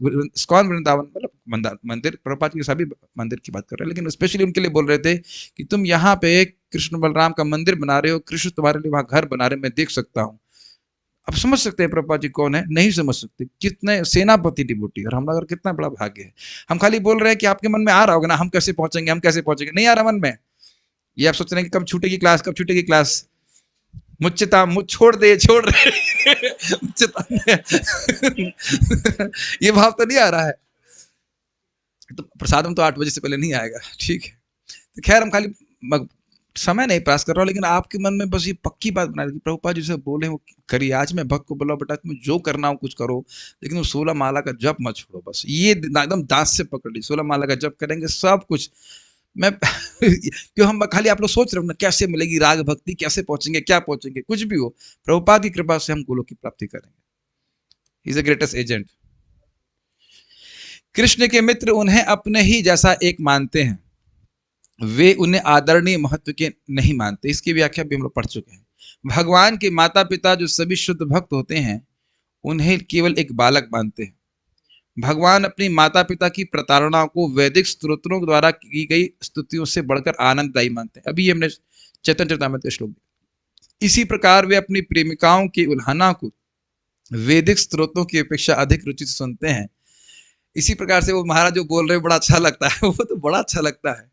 Speaker 1: इस्कॉन वृंदावन मतलब मंदिर, प्रभुपाद के सभी मंदिर की बात कर रहे हैं, लेकिन स्पेशली उनके लिए बोल रहे थे कि तुम यहाँ पे कृष्ण बलराम का मंदिर बना रहे हो, कृष्ण तुम्हारे लिए वहां घर बना रहे, मैं देख सकता हूँ। अब समझ सकते हैं प्रभुपाद जी कौन है? नहीं समझ सकते। कितने सेनापति डिवोटी, और हम लोग कितना बड़ा भाग्य है। हम खाली बोल रहे हैं कि आपके मन में आ रहा होगा ना, हम कैसे पहुंचेंगे, हम कैसे पहुंचेंगे, नहीं आ रहा मन में। ये आप सोच रहे हैं कि कब छूटेगी क्लास, कब छूटेगी क्लास, मुझता मुझ छोड़ दे, छोड़ रहे ये भाव तो नहीं आ रहा है। तो प्रसादम तो 8 बजे से पहले नहीं आएगा, ठीक है। तो खैर हम खाली समय नहीं पास कर रहा हूँ, लेकिन आपके मन में बस ये पक्की बात बना रही, प्रभुपाद जी से बोले वो करिए। आज मैं भक्त को बोला, बेटा तुम जो करना हो कुछ करो, लेकिन वो 16 माला का जप मत छोड़ो। बस ये एकदम दांत से पकड़ ली, 16 माला का जप करेंगे सब कुछ। मैं क्यों हम खाली आप लोग सोच रहे हो ना कैसे मिलेगी राग भक्ति, कैसे पहुंचेंगे, क्या पहुंचेंगे, कुछ भी हो, प्रभुपाद की कृपा से हम गोलोक की प्राप्ति करेंगे। He is the greatest agent. Krishna के मित्र उन्हें अपने ही जैसा एक मानते हैं। वे उन्हें आदरणीय महत्व के नहीं मानते। इसकी व्याख्या भी हम लोग पढ़ चुके हैं। भगवान के माता पिता जो सभी शुद्ध भक्त होते हैं, उन्हें केवल एक बालक मानते हैं। भगवान अपनी माता पिता की प्रताड़ना को वैदिक स्त्रोत्रों द्वारा की गई स्तुतियों से बढ़कर आनंददायी मानते हैं। अभी हमने चैतन्य चरितामृत का श्लोक दिया। इसी प्रकार वे अपनी प्रेमिकाओं की उल्हाना को वैदिक स्त्रोतों की अपेक्षा अधिक रुचि से सुनते हैं। इसी प्रकार से वो महाराज जो बोल रहे हैं बड़ा अच्छा लगता है। वो तो बड़ा अच्छा लगता है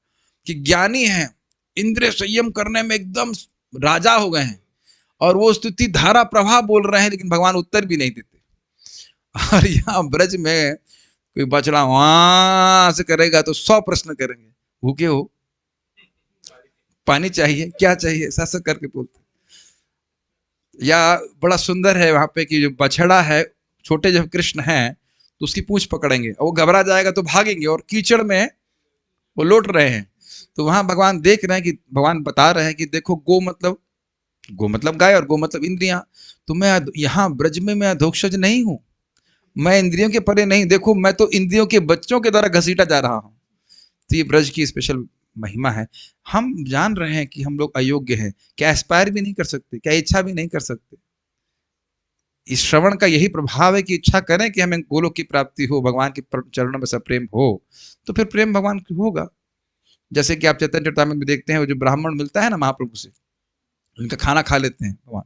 Speaker 1: कि ज्ञानी है, इंद्रिय संयम करने में एकदम राजा हो गए हैं, और वो स्तुति धारा प्रवाह बोल रहे हैं, लेकिन भगवान उत्तर भी नहीं देते। और यहाँ ब्रज में कोई बछड़ा वहां से करेगा तो 100 प्रश्न करेंगे। भूखे हो, पानी चाहिए, क्या चाहिए, ऐसा करके बोलते। या बड़ा सुंदर है वहां पे कि जो बछड़ा है, छोटे जब कृष्ण हैं तो उसकी पूंछ पकड़ेंगे और वो घबरा जाएगा तो भागेंगे, और कीचड़ में वो लौट रहे हैं। तो वहां भगवान देख रहे हैं कि भगवान बता रहे हैं कि देखो, गो मतलब गाय, और गो मतलब इंद्रियां। तो मैं यहाँ ब्रज में मैं अधोक्षज नहीं हूं, मैं इंद्रियों के परे नहीं। देखो, मैं तो इंद्रियों के बच्चों के द्वारा घसीटा जा रहा हूं। तो ये ब्रज की स्पेशल महिमा है। हम जान रहे हैं कि हम लोग अयोग्य हैं, क्या एस्पायर भी नहीं कर सकते, क्या इच्छा भी नहीं कर सकते। इस श्रवण का यही प्रभाव है कि इच्छा करें कि हमें गोलोक की प्राप्ति हो, भगवान के चरणों में सब प्रेम हो, तो फिर प्रेम भगवान की होगा। जैसे कि आप चैतन्य चरितामृत में देखते हैं, वो जो ब्राह्मण मिलता है ना महाप्रभु से, उनका खाना खा लेते हैं भगवान,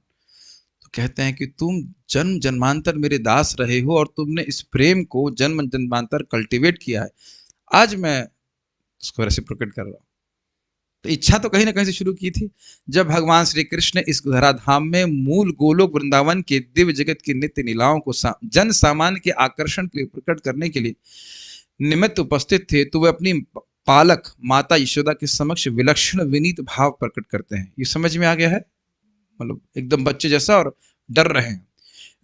Speaker 1: तो कहते हैं कि तुम जन्म जन्मांतर मेरे दास रहे हो, और तुमने इस प्रेम को जन्म जन्मांतर कल्टीवेट किया है, आज मैं उसको रेसिप्रोकेट कर रहा हूं। तो इच्छा तो कहीं ना कहीं से शुरू की थी। जब भगवान श्री कृष्ण इस धराधाम में मूल गोलोक वृंदावन के दिव्य जगत की नित्य लीलाओं को जन सामान्य के आकर्षण के लिए प्रकट करने के लिए निमित्त उपस्थित थे, तो वे अपनी पालक माता यशोदा के समक्ष विलक्षण विनीत भाव प्रकट करते हैं। ये समझ में आ गया है? मतलब एकदम बच्चे जैसा, और डर रहे हैं।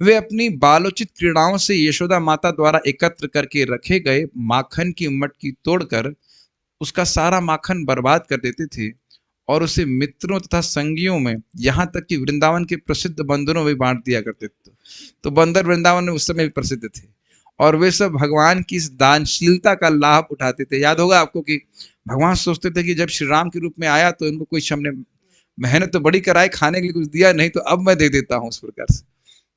Speaker 1: वे अपनी बालोचित क्रीड़ाओं से यशोदा माता द्वारा एकत्र करके रखे गए माखन की मटकी तोड़कर उसका सारा माखन बर्बाद कर देते थे, और उसे मित्रों तथा संगियों में, यहाँ तक कि वृंदावन के प्रसिद्ध बंदरों में बांट दिया करते थे। तो बंदर वृंदावन में उस समय भी प्रसिद्ध थे, और वे सब भगवान की इस दानशीलता का लाभ उठाते थे। याद होगा आपको कि भगवान सोचते थे कि जब श्री राम के रूप में आया तो इनको कोई हमने मेहनत तो बड़ी कराई, खाने के लिए कुछ दिया नहीं, तो अब मैं दे देता हूँ उस प्रकार से।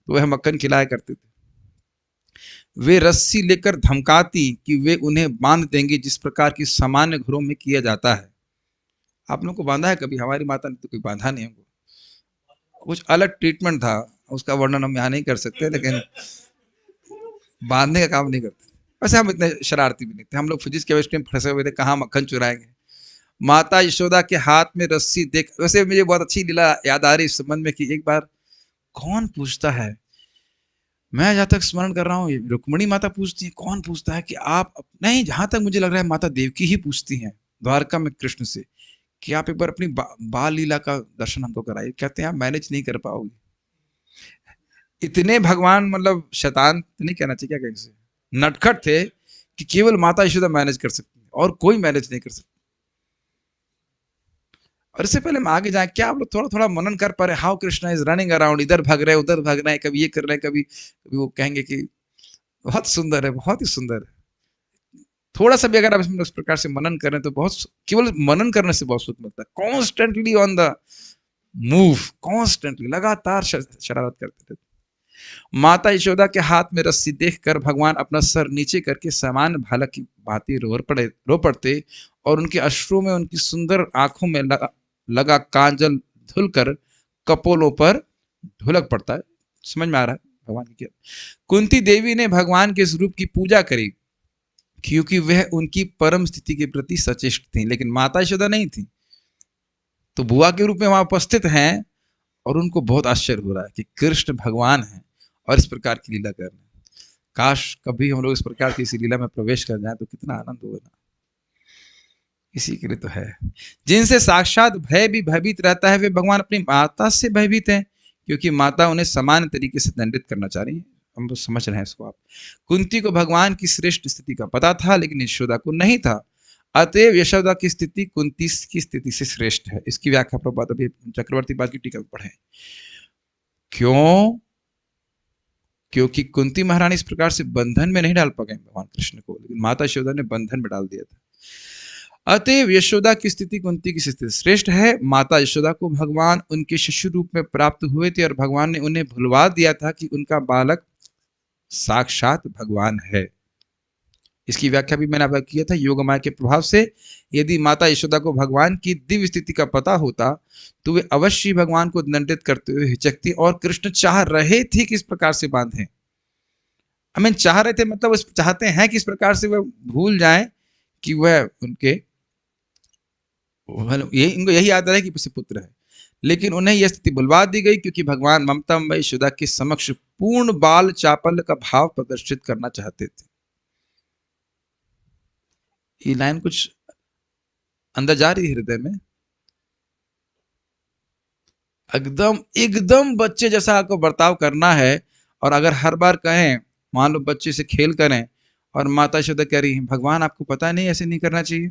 Speaker 1: तो वह मक्खन खिलाया करते थे। वे रस्सी लेकर धमकाती कि वे उन्हें बांध देंगे, जिस प्रकार की सामान्य घरों में किया जाता है। आप लोगों को बांधा है कभी? हमारी माता ने तो कोई बांधा नहीं हमको, कुछ अलग ट्रीटमेंट था, उसका वर्णन हम यहाँ नहीं कर सकते, लेकिन बांधने का काम नहीं करते। वैसे हम इतने शरारती भी नहीं थे, हम लोग फिजिक्स केमिस्ट्री में फंसे हुए थे, कहाँ मक्खन चुराएंगे। माता यशोदा के हाथ में रस्सी देख, वैसे मुझे बहुत अच्छी लीला याद आ रही इस संबंध में कि एक बार कौन पूछता है, मैं जहां तक स्मरण कर रहा हूँ रुक्मणी माता पूछती है, कौन पूछता है कि आप नहीं, जहां तक मुझे लग रहा है माता देवकी ही पूछती हैं द्वारका में कृष्ण से कि आप एक बार अपनी बाल लीला का दर्शन हमको कराइए। कहते हैं आप मैनेज नहीं कर पाओगे। इतने भगवान मतलब शैतान तो नहीं कहना चाहिए, क्या कहें से, नटखट थे कि केवल माता यशोदा मैनेज कर सकती है और कोई मैनेज नहीं कर सकता। और इससे पहले हम आगे जाए, क्या आप लोग थोड़ा थोड़ा मनन कर पा रहे, how Krishna is running around, इधर भाग रहे उधर भाग रहे हैं, कभी ये कर रहे हैं, कभी वो कहेंगे कि बहुत सुंदर है, बहुत ही सुंदर है। थोड़ा सा भी अगर आप इसमें उस प्रकार से मनन करें तो बहुत, केवल मनन करने से बहुत सुख मिलता है। Constantly on the move, constantly लगातार शरारत करते थे। माता यशोदा के हाथ में रस्सी देखकर भगवान अपना सर नीचे करके सामान्य बालक की भांति रो पड़ते, और उनके अश्रु में उनकी सुंदर आंखों में लगा कांजल धुलकर कपोलों पर ढुलक पड़ता है। समझ में आ रहा है भगवान की क्या? कुंती देवी ने भगवान के स्वरूप की पूजा करी क्योंकि वह उनकी परम स्थिति के प्रति सचेष्ट थी, लेकिन माता यशोदा नहीं थी। तो बुआ के रूप में वहां उपस्थित हैं, और उनको बहुत आश्चर्य हो रहा है कि कृष्ण भगवान है और इस प्रकार की लीला कर रहे हैं। काश कभी हम लोग इस प्रकार की इसी लीला में प्रवेश कर जाए तो कितना आनंद होगा ना। इसी के लिए तो है। जिनसे साक्षात भय भी भयभीत रहता है, वे भगवान अपनी माता से भयभीत हैं, क्योंकि माता उन्हें समान तरीके से दंडित करना चाह रही है। हम तो समझ रहे हैं इसको आप। कुंती को भगवान की श्रेष्ठ स्थिति का पता था, लेकिन यशोदा को नहीं था। अतएव यशोदा की स्थिति कुंती की स्थिति से श्रेष्ठ है। इसकी व्याख्या प्रभुपाद अभी चक्रवर्ती पाद की टीका में पढ़े। क्यों? क्योंकि कुंती महारानी इस प्रकार से बंधन में नहीं डाल पाए भगवान कृष्ण को, लेकिन माता यशोदा ने बंधन में डाल दिया था। अतएव यशोदा की स्थिति कुंती की स्थिति श्रेष्ठ है। माता यशोदा को भगवान उनके शिशु रूप में प्राप्त हुए थे और भगवान ने उन्हें भुलवा दिया था कि उनका बालक साक्षात भगवान है। इसकी व्याख्या भी मैंने आपको किया था। योगमाया के प्रभाव से यदि माता यशोदा को भगवान की दिव्य स्थिति का पता होता तो वे अवश्य भगवान को दंडित करते हुए हिचकती, और कृष्ण चाह रहे थे कि इस प्रकार से बांधें। चाह रहे थे मतलब चाहते हैं कि इस प्रकार से वह भूल जाएं कि वह उनके, इनको यही याद रहे कि पुत्र है, लेकिन उन्हें यह स्थिति बुलवा दी गई क्योंकि भगवान ममतामयी यशोदा के समक्ष पूर्ण बाल चापल्य का भाव प्रदर्शित करना चाहते थे। ये लाइन कुछ अंदर जा रही है हृदय में। एकदम एकदम बच्चे जैसा आपको बर्ताव करना है, और अगर हर बार कहें, मान लो बच्चे से खेल करें और माता यशोदा कह रही है भगवान आपको पता नहीं ऐसे नहीं करना चाहिए,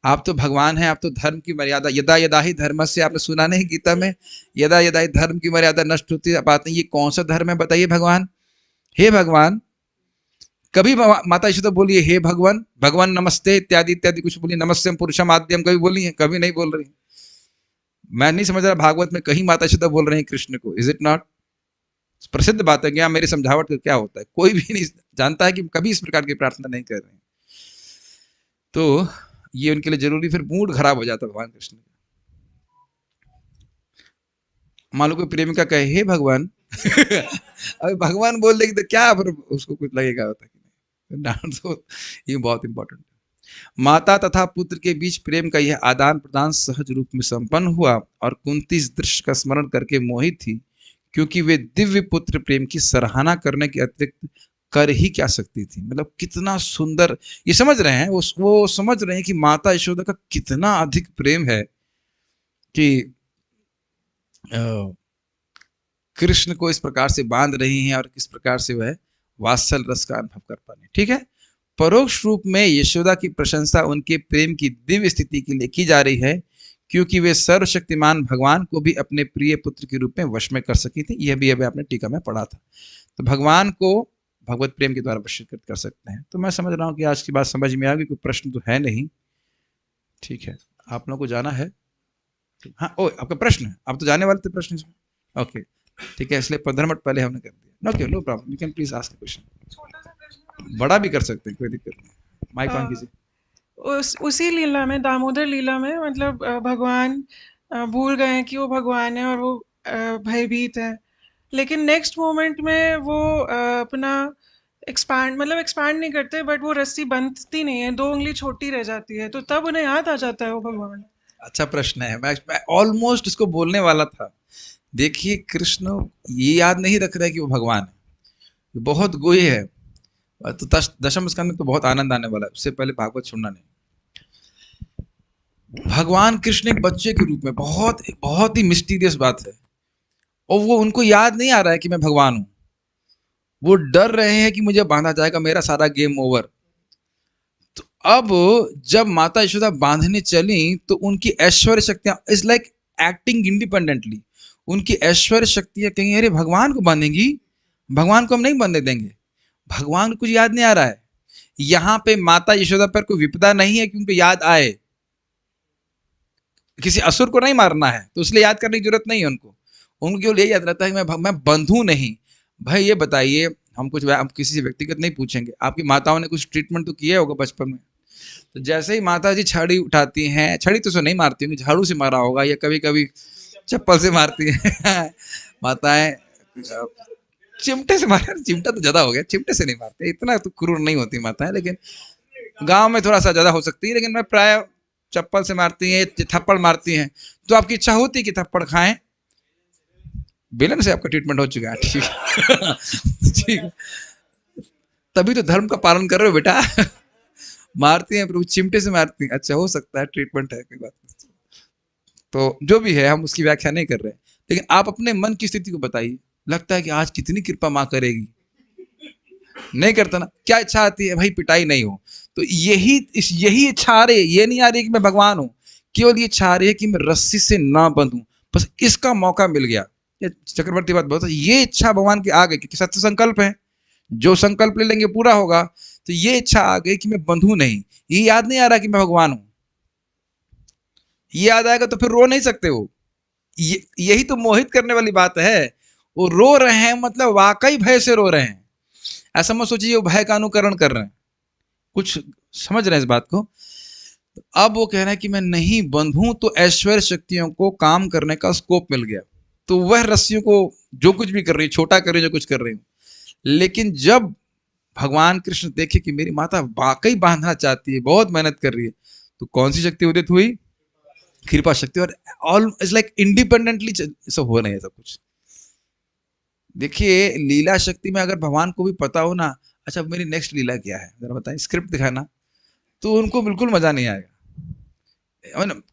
Speaker 1: आप तो भगवान हैं, आप तो धर्म की मर्यादा, यदा यदा ही धर्मस्य, आपने सुना नहीं गीता में, यदा यदा ही धर्म की मर्यादा नष्ट होती है। बात नहीं, ये कौन सा धर्म है बताइए भगवान? हे भगवान, कभी माता यशोदा बोलिए हे भगवान, भगवान नमस्ते इत्यादि इत्यादि कुछ बोलिए, नमस्ते पुरुषम आद्यम कभी बोली है? कभी नहीं बोल रही। मैं नहीं समझ रहा भागवत में कहीं माता यशोदा बोल रहे हैं कृष्ण को, इज इट नॉट? प्रसिद्ध बात है क्या? मेरी समझावट का क्या होता है, कोई भी नहीं जानता है कि कभी इस प्रकार की प्रार्थना नहीं कर रहे हैं। तो ये उनके लिए जरूरी, फिर मूड खराब हो जाता भगवान कृष्ण का। मान लो कोई प्रेमिका कहे हे भगवान अभी भगवान बोल देगी तो क्या फिर उसको कुछ लगेगा होता है। तो ये बहुत इंपॉर्टेंट है। माता तथा पुत्र के बीच प्रेम का यह आदान प्रदान सहज रूप में संपन्न हुआ, और कुंती इस दृश्य का स्मरण करके मोहित थी, क्योंकि वे दिव्य पुत्र प्रेम की सराहना करने के अतिरिक्त कर ही क्या सकती थी। मतलब कितना सुंदर, ये समझ रहे हैं, वो समझ रहे हैं कि माता यशोदा का कितना अधिक प्रेम है कि कृष्ण को इस प्रकार से बांध रही हैं और किस प्रकार से वह वात्सल रस का अनुभव कर पा रहे। ठीक है, परोक्ष रूप में यशोदा की प्रशंसा उनके प्रेम की दिव्य स्थिति के लिए की जा रही है, क्योंकि वे सर्वशक्तिमान भगवान को भी अपने प्रिय पुत्र के रूप में वश में कर सकी थी। यह भी अभी आपने टीका में पढ़ा था। तो भगवान को भगवत प्रेम के द्वारा वशीकृत कर सकते हैं। तो मैं समझ रहा हूँ कि आज की बात समझ में आ गई, कोई प्रश्न तो है नहीं। ठीक है, आप लोगों को जाना है? हाँ, ओ आपका प्रश्न है, आप तो जाने वाले थे प्रश्न। ओके ठीक है, इसलिए 15 मिनट पहले हमने कर दिया। Okay, no problem, you can please ask the question. बड़ा भी कर सकते हैं, कोई दिक्कत नहीं। माइक ऑन कीजिए।
Speaker 3: उसी लीला में, दामोदर लीला में, मतलब भगवान भूल गए कि वो भगवान है और वो भयभीत है, लेकिन नेक्स्ट मोमेंट में वो अपना एक्सपैंड नहीं करते, बट वो रस्सी बंधती नहीं है, 2 उंगली छोटी रह जाती है, तो तब उन्हें याद आ जाता है वो भगवान।
Speaker 1: अच्छा प्रश्न है, मैं ऑलमोस्ट इसको बोलने वाला था। देखिए, कृष्ण ये याद नहीं रख रहे कि वो भगवान है, बहुत गोई है। तो दशम स्कंद में तो बहुत आनंद आने वाला है, उससे पहले भागवत सुनना नहीं। भगवान कृष्ण एक बच्चे के रूप में, बहुत बहुत ही मिस्टीरियस बात है, और वो उनको याद नहीं आ रहा है कि मैं भगवान हूं। वो डर रहे हैं कि मुझे बांधा जाएगा, मेरा सारा गेम ओवर। तो अब जब माता यशोदा बांधने चली तो उनकी ऐश्वर्य शक्तियां, इज लाइक एक्टिंग इंडिपेंडेंटली। उनकी ऐश्वर्य शक्तियां कहीं अरे भगवान को बांधेंगी, भगवान को हम नहीं बांधने देंगे। भगवान को कुछ याद नहीं आ रहा है। यहां पे माता यशोदा पर कोई विपदा नहीं है कि उनको याद आए, किसी असुर को नहीं मारना है, तो इसलिए याद करने की जरूरत नहीं है उनको। उनको केवल ये याद रहता है कि मैं बंधू नहीं। भाई ये बताइए, हम किसी से व्यक्तिगत नहीं पूछेंगे, आपकी माताओं ने कुछ ट्रीटमेंट तो किया होगा बचपन में। तो जैसे ही माता जी छड़ी उठाती हैं, छड़ी तो नहीं मारती होंगी, झाड़ू से मारा होगा, या कभी कभी चप्पल से मारती है माताएं, चिमटे से मारा, चिमटा तो ज्यादा हो गया, चिमटे से नहीं मारते, इतना तो क्रूर नहीं होती माताएं, लेकिन गांव में थोड़ा सा ज्यादा हो सकती है, लेकिन मैं प्राय चप्पल से मारती हैं, थप्पड़ मारती हैं। तो आपकी इच्छा होती है कि थप्पड़ खाएं, बेलन से आपका ट्रीटमेंट हो चुका है। ठीक, तभी तो धर्म का पालन कर रहे हो बेटा। मारती हैं, प्रभु चिमटे से मारती हैं, अच्छा हो सकता है ट्रीटमेंट है, कोई बात नहीं। तो जो भी है, हम उसकी व्याख्या नहीं कर रहे, लेकिन आप अपने मन की स्थिति को बताइए। लगता है कि आज कितनी कृपा माँ करेगी, नहीं करता ना, क्या इच्छा आती है? भाई पिटाई नहीं हो। तो यही इच्छा आ रही है, ये नहीं आ रही है कि मैं भगवान हूं, केवल ये इच्छा आ रही है कि मैं रस्सी से ना बंधूं। बस इसका मौका मिल गया। ये चक्रवर्ती बात बहुत है, ये इच्छा भगवान की आ गई, क्योंकि सत्य संकल्प है, जो संकल्प ले लेंगे पूरा होगा। तो ये इच्छा आ गई कि मैं बंधू नहीं, ये याद नहीं आ रहा कि मैं भगवान हूं। ये याद आएगा तो फिर रो नहीं सकते वो। यही तो मोहित करने वाली बात है। वो रो रहे हैं मतलब वाकई भय से रो रहे हैं। ऐसा मत सोचिए वो भय का अनुकरण कर रहे हैं। कुछ समझ रहे हैं इस बात को। तो अब वो कह रहे हैं कि मैं नहीं बंधूं तो ऐश्वर्य शक्तियों को काम करने का स्कोप मिल गया। तो वह रस्सियों को जो कुछ भी कर रही है, छोटा कर रही है, जो कुछ कर रही हूँ, लेकिन जब भगवान कृष्ण देखे कि मेरी माता वाकई बांधना चाहती है, बहुत मेहनत कर रही है, तो कौन सी शक्ति उदित हुई? कृपा शक्ति। और ऑल इज लाइक इंडिपेंडेंटली सब हो रहे हैं सब कुछ। देखिए लीला शक्ति में अगर भगवान को भी पता हो ना, अच्छा मेरी नेक्स्ट लीला क्या है जरा बताएं, स्क्रिप्ट दिखाना, तो उनको बिल्कुल मजा नहीं आएगा।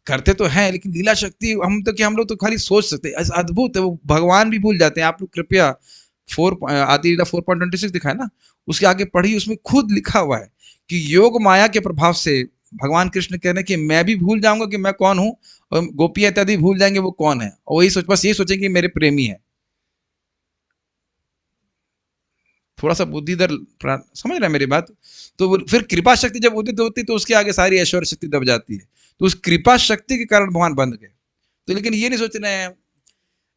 Speaker 1: करते तो हैं लेकिन लीला शक्ति हम लोग तो खाली सोच सकते हैं, अद्भुत है वो। भगवान भी भूल जाते हैं। आप लोग कृपया आदि लीला 4.26 दिखाए ना, उसके आगे पढ़िए, उसमें खुद लिखा हुआ है कि योग माया के प्रभाव से भगवान कृष्ण कह रहे हैं कि मैं भी भूल जाऊंगा कि मैं कौन हूं, और गोपियां इत्यादि भूल जाएंगे वो कौन है, और वही बस ये सोचेंगे मेरे प्रेमी है। थोड़ा सा बुद्धि इधर समझ रहे हैं मेरी बात। तो फिर कृपा शक्ति जब उदित होती तो उसके आगे सारी ऐश्वर्य शक्ति दब जाती है। तो उस कृपा शक्ति के कारण भगवान बंद गए। तो लेकिन ये नहीं सोच रहे हैं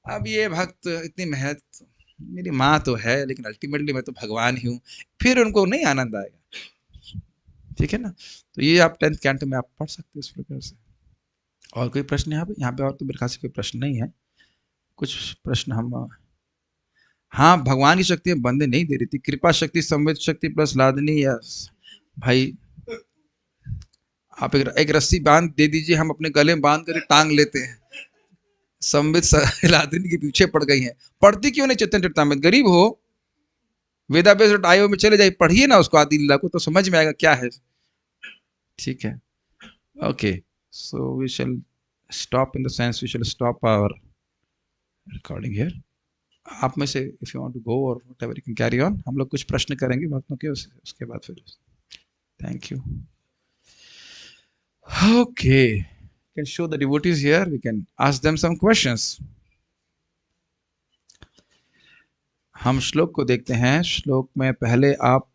Speaker 1: अब ये भक्त इतनी मेहनत, मेरी माँ तो है लेकिन अल्टीमेटली मैं तो भगवान ही हूँ, फिर उनको नहीं आनंद आएगा। ठीक है ना। तो ये आप 10th कैंटो में आप पढ़ सकते हो इस प्रकार से। और कोई प्रश्न यहाँ पे और तो मेरे ख्याल से कोई प्रश्न नहीं है। कुछ प्रश्न हम, हाँ भगवान की शक्ति बंदे नहीं दे रही थी। कृपा शक्ति, संवेद शक्ति प्लस लादनी, या भाई आप एक रस्सी बांध दे दीजिए, हम अपने गले में बांध कर टांग लेते हैं। संवेद लादनी के पीछे पड़ गई हैं। पढ़ती क्यों नहीं चैतन्य चरितामृत? गरीब हो, वेदाभ्यास.io में चले जाइए, पढ़िए ना उसको, आदि लीला को, तो समझ में आएगा क्या है। ठीक है, okay. So we shall stop in the sense we shall stop our recording here. आप में से if you want to go और whatever you can carry on. हम लोग कुछ प्रश्न करेंगे भक्तों के, उसके बाद फिर thank you. Okay, can show the devotees here, we can ask them some questions. हम श्लोक को देखते हैं। श्लोक में पहले आप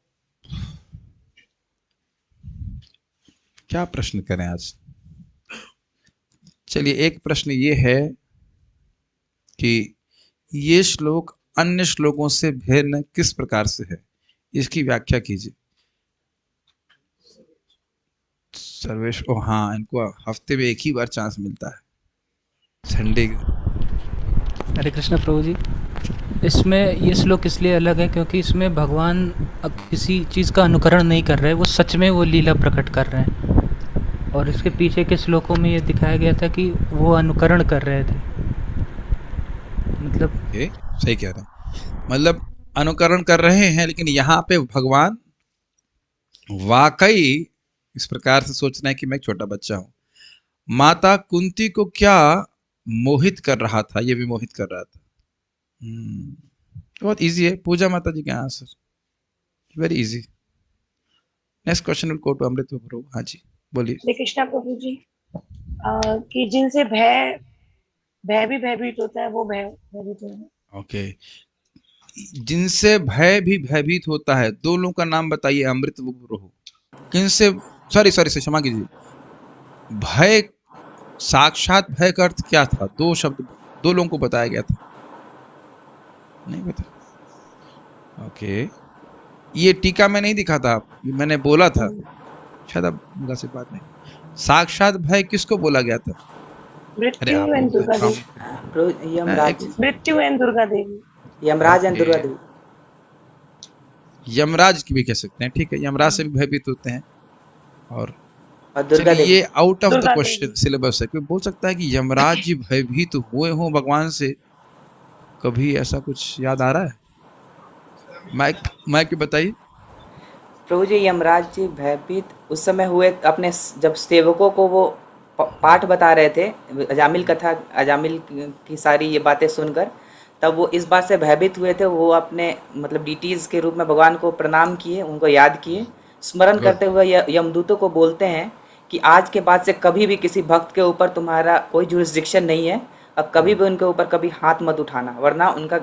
Speaker 1: क्या प्रश्न करें आज? चलिए, एक प्रश्न ये है कि ये श्लोक अन्य श्लोकों से भिन्न किस प्रकार से है, इसकी व्याख्या कीजिए। सर्वेश, ओ हाँ, इनको हफ्ते में एक ही बार चांस मिलता है, संडे।
Speaker 4: हरे कृष्ण प्रभु जी। इसमें ये श्लोक इसलिए अलग है क्योंकि इसमें भगवान अब किसी चीज़ का अनुकरण नहीं कर रहे, वो सच में वो लीला प्रकट कर रहे हैं। और इसके पीछे के श्लोकों में ये दिखाया गया था कि वो अनुकरण कर रहे थे। मतलब
Speaker 1: सही कह रहे हैं, मतलब अनुकरण कर रहे हैं, लेकिन यहाँ पे भगवान वाकई इस प्रकार से सोच रहे हैं कि मैं एक छोटा बच्चा हूँ। माता कुंती को क्या मोहित कर रहा था, ये भी मोहित कर रहा था। बहुत इजी है। पूजा माता जी का answer, very easy. Next question will go to Amrit Prabhu. हाँ जी, बोलिए।
Speaker 5: श्री कृष्णा प्रभु जी, कि जिनसे भय भी भयभीत होता है, वो भयभीत है।
Speaker 1: ओके, जिनसे भय भी भयभीत होता है, दो लोगों का नाम बताइए अमृत प्रभु। किनसे? सॉरी क्षमा कीजिए, भय, साक्षात भय का अर्थ क्या था? दो शब्द दो लोगों को बताया गया था, नहीं पता? ओके, ये टीका में नहीं दिखा था, मैंने बोला था, शायद अब से बात नहीं। साक्षात भय किसको बोला गया था?
Speaker 5: मृत्यु एंड दुर्गा देवी। मृत्यु एंड दुर्गा देवी,
Speaker 6: यमराज एंड दुर्गा देवी।
Speaker 1: यमराज की भी कह सकते हैं, ठीक है, यमराज से भी भयभीत होते हैं। और
Speaker 6: दुर्गा देवी।
Speaker 1: ये out of the question syllabus है। कोई बोल सकता है कि यमराज जी भयभीत हुए हों भगवान से? कभी ऐसा कुछ याद आ रहा है? माइक बताइए
Speaker 6: प्रभु जी। यमराज जी भयभीत उस समय हुए अपने, जब सेवकों को वो पाठ बता रहे थे, अजामिल कथा, अजामिल की सारी ये बातें सुनकर, तब वो इस बात से भयभीत हुए थे। वो अपने मतलब डीटीज के रूप में भगवान को प्रणाम किए, उनको याद किए, स्मरण करते हुए यमदूतों को बोलते हैं कि आज के बाद से कभी भी किसी भक्त के ऊपर तुम्हारा कोई जुरिस्डिक्शन नहीं है, अब कभी भी उनके ऊपर कभी हाथ मत उठाना, वरना उनका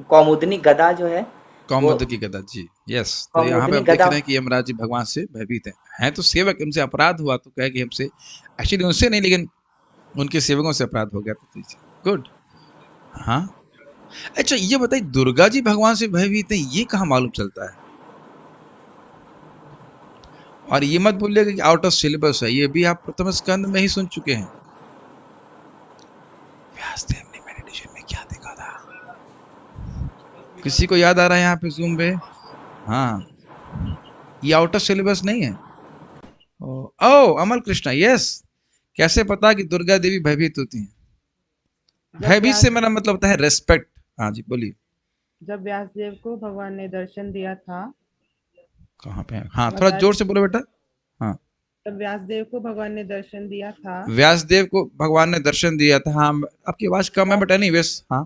Speaker 6: कौमुदनी गदा जो है,
Speaker 1: कौमुदनी गदा जी, यस। तो यहाँ पे हम देख रहे हैं कि यमराज जी भगवान से भयभीत हैं तो सेवक, उनसे अपराध हुआ तो कहे कि हमसे, एक्चुअली उनसे नहीं, लेकिन उनके सेवकों से अपराध हो गया था। गुड। हाँ, अच्छा ये बताइए, दुर्गा जी भगवान से भयभीत है, ये कहाँ मालूम चलता है? और ये मत भूलिएगा कि आउट ऑफ सिलेबस है, ये भी आप प्रथम स्कंद में ही सुन चुके हैं। व्यासदेव ने मेडिटेशन में क्या देखा था? किसी को याद आ रहा है यहाँ पे जूम पे? हाँ, ये आउट ऑफ सिलेबस नहीं है। ओ अमल कृष्णा, यस। कैसे पता कि दुर्गा देवी भयभीत होती हैं? भयभीत से मेरा मतलब होता है रेस्पेक्ट। हाँ जी बोलिए।
Speaker 7: जब व्यासदेव को भगवान ने दर्शन दिया था,
Speaker 1: कहाँ पे है? हाँ थोड़ा जोर से बोलो बेटा। हाँ,
Speaker 7: तब व्यासदेव को भगवान ने दर्शन दिया था,
Speaker 1: व्यासदेव को भगवान ने दर्शन दिया था। हाँ, आपकी आवाज कम है बट एनीवेज। हाँ,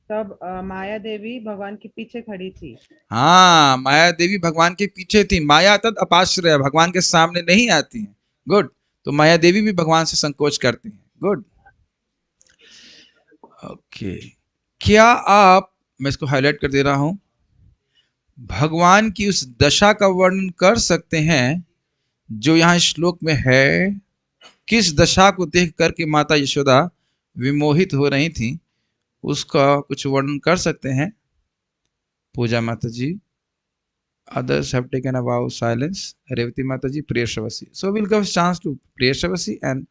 Speaker 7: तब माया देवी भगवान के पीछे खड़ी थी।
Speaker 1: हाँ, माया देवी भगवान के पीछे थी। माया तद अपाश्रय, भगवान के सामने नहीं आती हैं। गुड। तो माया देवी भी भगवान से संकोच करती हैं। गुड। ओके, क्या आप, मैं इसको हाईलाइट कर दे रहा हूं, भगवान की उस दशा का वर्णन कर सकते हैं जो यहाँ श्लोक में है? किस दशा को देख करके माता यशोदा विमोहित हो रही थी, उसका कुछ वर्णन कर सकते हैं? पूजा माता जी, others have taken a vow of silence. Revati Mata ji, Priyashavasi. So we'll give a chance to Priyashavasi and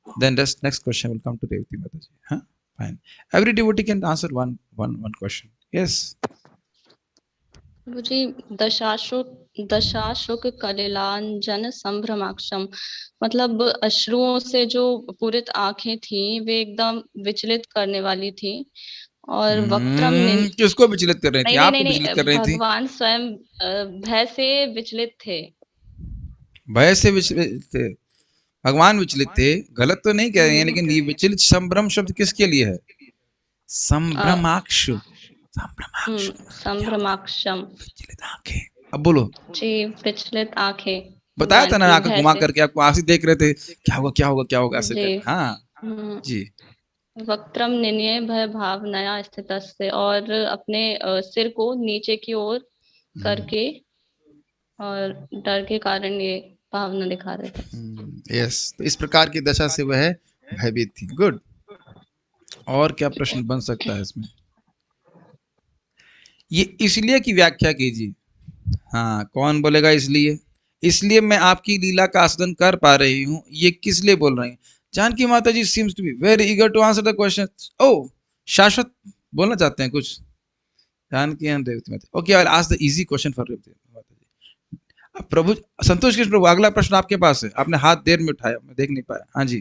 Speaker 1: then next question will come to Revati Mata ji. Huh? Fine. Every devotee can answer one question. Yes.
Speaker 8: जी, दशाशुक कलिलांजन संभ्रमाक्षम, मतलब अश्रुओं से जो पूरित आंखें थी वे एकदम विचलित करने वाली थी। और वक्त्रम
Speaker 1: किसको विचलित कर रही थी? आपको
Speaker 8: नहीं,
Speaker 1: विचलित कर रही थी?
Speaker 8: भगवान स्वयं भय से विचलित थे।
Speaker 1: भय से विचलित थे, भगवान विचलित थे, गलत तो नहीं कह रही हैं, लेकिन ये विचलित संभ्रम शब्द किसके लिए है? संभ्रमाक्ष,
Speaker 8: संभ्रमाक्षम,
Speaker 1: विचलित आंखें। अब बोलो
Speaker 8: जी, विचलित आंखें।
Speaker 1: बताया था ना, आंखें घुमा करके आपको आंखें देख रहे थे, क्या होगा क्या होगा क्या होगा ऐसे। हाँ जी।
Speaker 8: वक्त्रम निन्य भय भावनया स्थितस्य, और अपने सिर को नीचे की ओर करके और डर के कारण ये भावना दिखा रहे थे।
Speaker 1: यस, तो इस प्रकार की दशा से वह भयभीत थी। गुड। और क्या प्रश्न बन सकता है इसमें? ये इसलिए की व्याख्या कीजिए। हाँ, कौन बोलेगा इसलिए? इसलिए मैं आपकी लीला का आस्वादन कर पा रही हूँ, ये किस लिए बोल रही हैं? Janaki Mata ji seems to be very eager to answer the question. Oh, Shashwat बोलना चाहते हैं कुछ? Janaki and Revati Mata. Okay, I will ask the easy question for Revati Mata ji. प्रभु संतोष कृष्ण प्रभु, अगला प्रश्न आपके पास है। आपने हाथ देर में उठाया, मैं देख नहीं पाया। हाँ जी।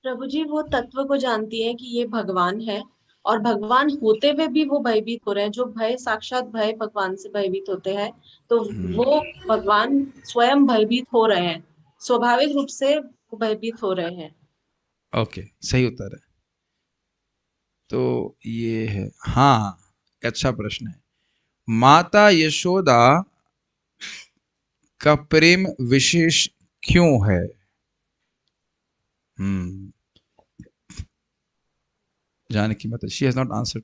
Speaker 9: प्रभु जी, वो तत्व को जानती है कि ये भगवान है, और भगवान होते हुए भी वो भयभीत हो रहे हैं। जो भय, साक्षात भय भगवान से भयभीत होते हैं, तो वो भगवान स्वयं भयभीत हो रहे हैं, स्वाभाविक रूप से वो भयभीत हो रहे हैं।
Speaker 1: ओके, सही उत्तर है। तो ये है, हाँ, अच्छा प्रश्न है। माता यशोदा का प्रेम विशेष क्यों है? जानकी माता, शी हैज नॉट आंसर्ड।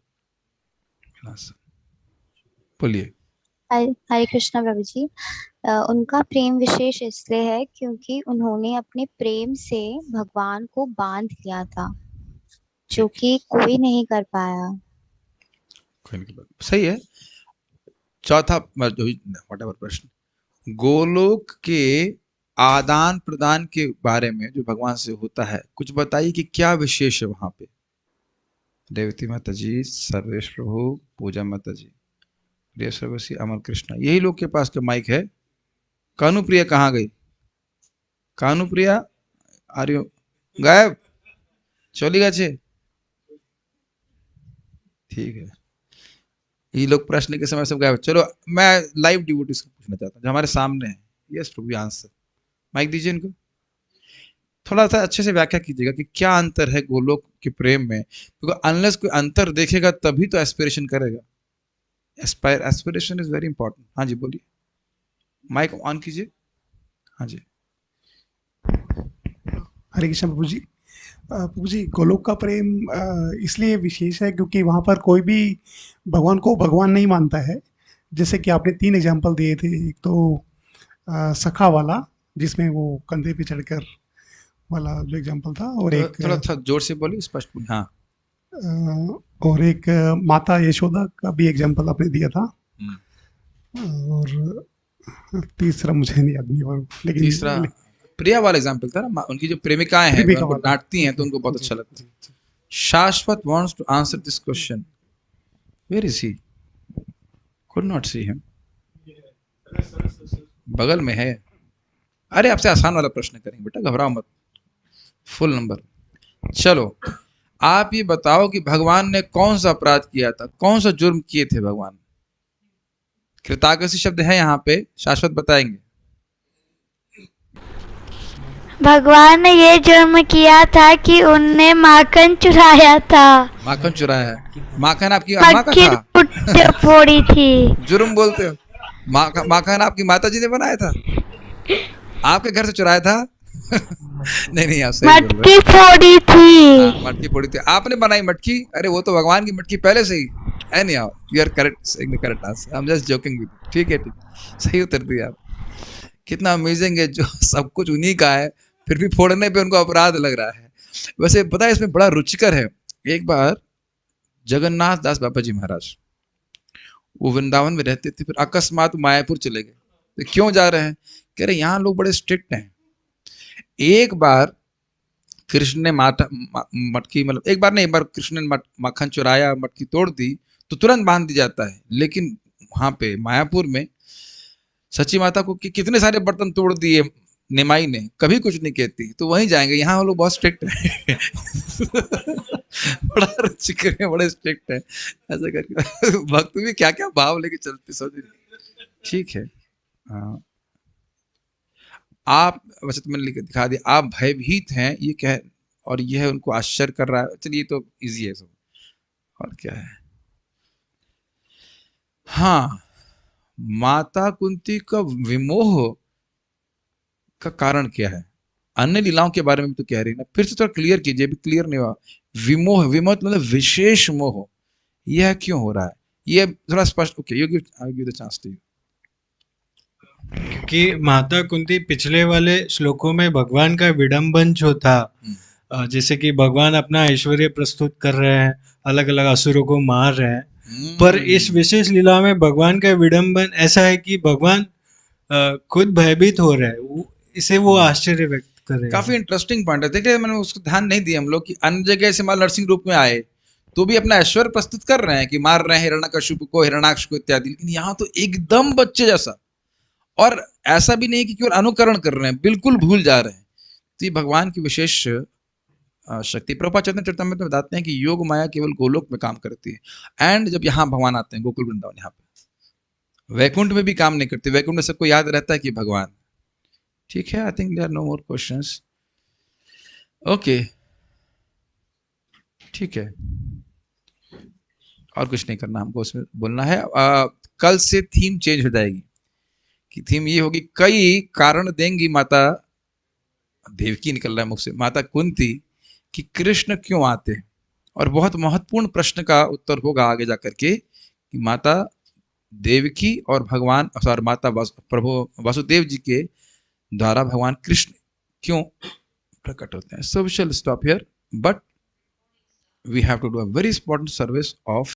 Speaker 1: बोलिए।
Speaker 10: हरे कृष्णा प्रभु जी। उनका प्रेम विशेष इसलिए है क्योंकि उन्होंने अपने प्रेम से भगवान को बांध लिया था, जो कि कोई नहीं कर पाया।
Speaker 1: सही है। चौथा व्हाटएवर प्रश्न, गोलोक के आदान प्रदान के बारे में जो भगवान से होता है, कुछ बताइए कि क्या विशेष है वहां पे? रेवती माता जी, सर्वेश प्रभु, पूजा माता जी, प्रियश्रवसी, अमर कृष्णा, यही लोग के पास तो माइक है। कानुप्रिया कहाँ गई? कानुप्रिया आर्यो गायब, चली गए। ठीक है, ये लोग प्रश्न के समय सब गायब। चलो, मैं लाइव डिवोटी से पूछना चाहता हूँ जो हमारे सामने है। यस प्रभु, आंसर। माइक दीजिए इनको। थोड़ा सा अच्छे से व्याख्या कीजिएगा कि क्या अंतर है गोलोक के प्रेम में, क्योंकि अनलेस कोई अंतर देखेगा तभी तो एस्पिरेशन करेगा। Aspiration is very important. हाँ जी बोलिए, माइक ऑन कीजिए। हाँ जी।
Speaker 11: हरे कृष्ण प्रभु जी। प्रभु जी, गोलोक का प्रेम इसलिए विशेष है क्योंकि वहाँ पर कोई भी भगवान को भगवान नहीं मानता है। जैसे कि आपने 3 एग्जाम्पल दिए थे। एक तो सखा वाला, जिसमें वो कंधे पे चढ़कर वाला जो एग्जाम्पल था, और एक
Speaker 1: थोड़ा जोर से बोलिए, स्पष्ट बोलिए। हाँ,
Speaker 11: और एक माता यशोदा का भी एग्जाम्पल आपने दिया था, और तीसरा मुझे नहीं याद नहीं हुआ, लेकिन
Speaker 1: तीसरा प्रिया वाला एग्जाम्पल था ना, उनकी जो प्रेमिकाएं हैं
Speaker 11: प्रेमिका
Speaker 1: उनको
Speaker 11: वाला।
Speaker 1: डांटती हैं तो उनको बहुत अच्छा लगता है। शाश्वत wants to answer this question. Where is he? Could not see him. बगल में है। अरे आपसे आसान वाला प्रश्न करेंगे बेटा, घबराओ मत। Full number. चलो, आप ये बताओ कि भगवान ने कौन सा अपराध किया था, कौन सा जुर्म किए थे भगवान? कृतागसी शब्द है यहाँ पे, शाश्वत बताएंगे।
Speaker 12: भगवान ने ये जुर्म किया था कि उनने माखन चुराया था।
Speaker 1: माखन चुराया है? माखन आपकी अम्मा का था?
Speaker 12: फोड़ी थी।
Speaker 1: जुर्म बोलते हो? माखन आपकी माता जी ने बनाया था? आपके घर से चुराया था? नहीं आप सही बोल रहे हो।
Speaker 12: मटकी फोड़ी थी।
Speaker 1: मटकी फोड़ी थी आपने बनाई मटकी? अरे वो तो भगवान की मटकी पहले से ही है। नहीं आओ, you are correct, correct answer. I am just joking with you. ठीक है, सही उत्तर दिया आप। कितना अमेजिंग है, जो सब कुछ उन्हीं का है फिर भी फोड़ने पे उनको अपराध लग रहा है। वैसे पता है इसमें बड़ा रुचिकर है। एक बार जगन्नाथ दास बाबा जी महाराज वो वृंदावन में रहते थे, फिर अकस्मात मायापुर चले गए। तो क्यों जा रहे हैं? कह रहे यहाँ लोग बड़े स्ट्रिक्ट हैं। एक बार कृष्ण ने मटकी, मतलब एक बार नहीं, एक बार कृष्ण ने मक्खन चुराया, मटकी तोड़ दी तो तुरंत बांध दी जाता है। लेकिन वहां पे मायापुर में सची माता को कितने सारे बर्तन तोड़ दिए निमाई ने, कभी कुछ नहीं कहती। तो वहीं जाएंगे, यहाँ लोग बहुत स्ट्रिक्ट है। बड़ा रुचिकर है, बड़े स्ट्रिक्ट है। ऐसा करके भक्त भी क्या क्या भाव लेके चलते, समझ। ठीक है, हाँ। आप वैसे तो मैंने लिख दिखा दिया, आप भयभीत हैं, ये क्या है? और यह उनको आश्चर्य कर रहा है। चलिए तो इजी है सब। और क्या है? हाँ, माता कुंती का विमोह का कारण क्या है? अन्य लीलाओं के बारे में तो कह रही ना, फिर से थोड़ा क्लियर कीजिए, भी क्लियर नहीं हुआ। विमोह, विमोह मतलब विशेष मोह, यह क्यों हो रहा है? ये थोड़ा स्पष्ट। Okay, you give the chance to you.
Speaker 2: क्योंकि माता कुंती पिछले वाले श्लोकों में भगवान का विडंबन जो था, जैसे कि भगवान अपना ऐश्वर्य प्रस्तुत कर रहे हैं, अलग अलग असुरों को मार रहे हैं, पर इस विशेष लीला में भगवान का विडंबन ऐसा है कि भगवान खुद भयभीत हो रहे हैं, इसे वो आश्चर्य व्यक्त कर रहे हैं।
Speaker 1: काफी इंटरेस्टिंग पॉइंट है। देखिए, मैंने उसको ध्यान नहीं दिया हम लोग कि अन्य जगह से माल नरसिंह रूप में आए तो भी अपना ऐश्वर्य प्रस्तुत कर रहे हैं कि मार रहे हैं हिरण्यकशिप को, हिरण्याक्ष को इत्यादि। लेकिन यहाँ तो एकदम बच्चे जैसा, और ऐसा भी नहीं कि केवल अनुकरण कर रहे हैं, बिल्कुल भूल जा रहे हैं। तो ये भगवान की विशेष शक्ति। प्रभुपाद चैतन्य चरितामृत में बताते हैं कि योग माया केवल गोलोक में काम करती है। एंड जब यहाँ भगवान आते हैं गोकुल वृंदावन, यहाँ पे वैकुंठ में भी काम नहीं करती। वैकुंठ में सबको याद रहता है कि भगवान। ठीक है, I think there are no more questions. Okay, ठीक है, और कुछ नहीं करना हमको, उसमें बोलना है। कल से थीम चेंज हो जाएगी, कि थीम ये होगी, कई कारण देंगी माता देवकी, निकल रहा है मुख से, माता कुंती, कि कृष्ण क्यों आते हैं। और बहुत महत्वपूर्ण प्रश्न का उत्तर होगा आगे जाकर के, कि माता देवकी और भगवान, सॉरी, माता प्रभु वासुदेव जी के द्वारा भगवान कृष्ण क्यों प्रकट होते हैं। So we shall stop here, but we have to do a very important service of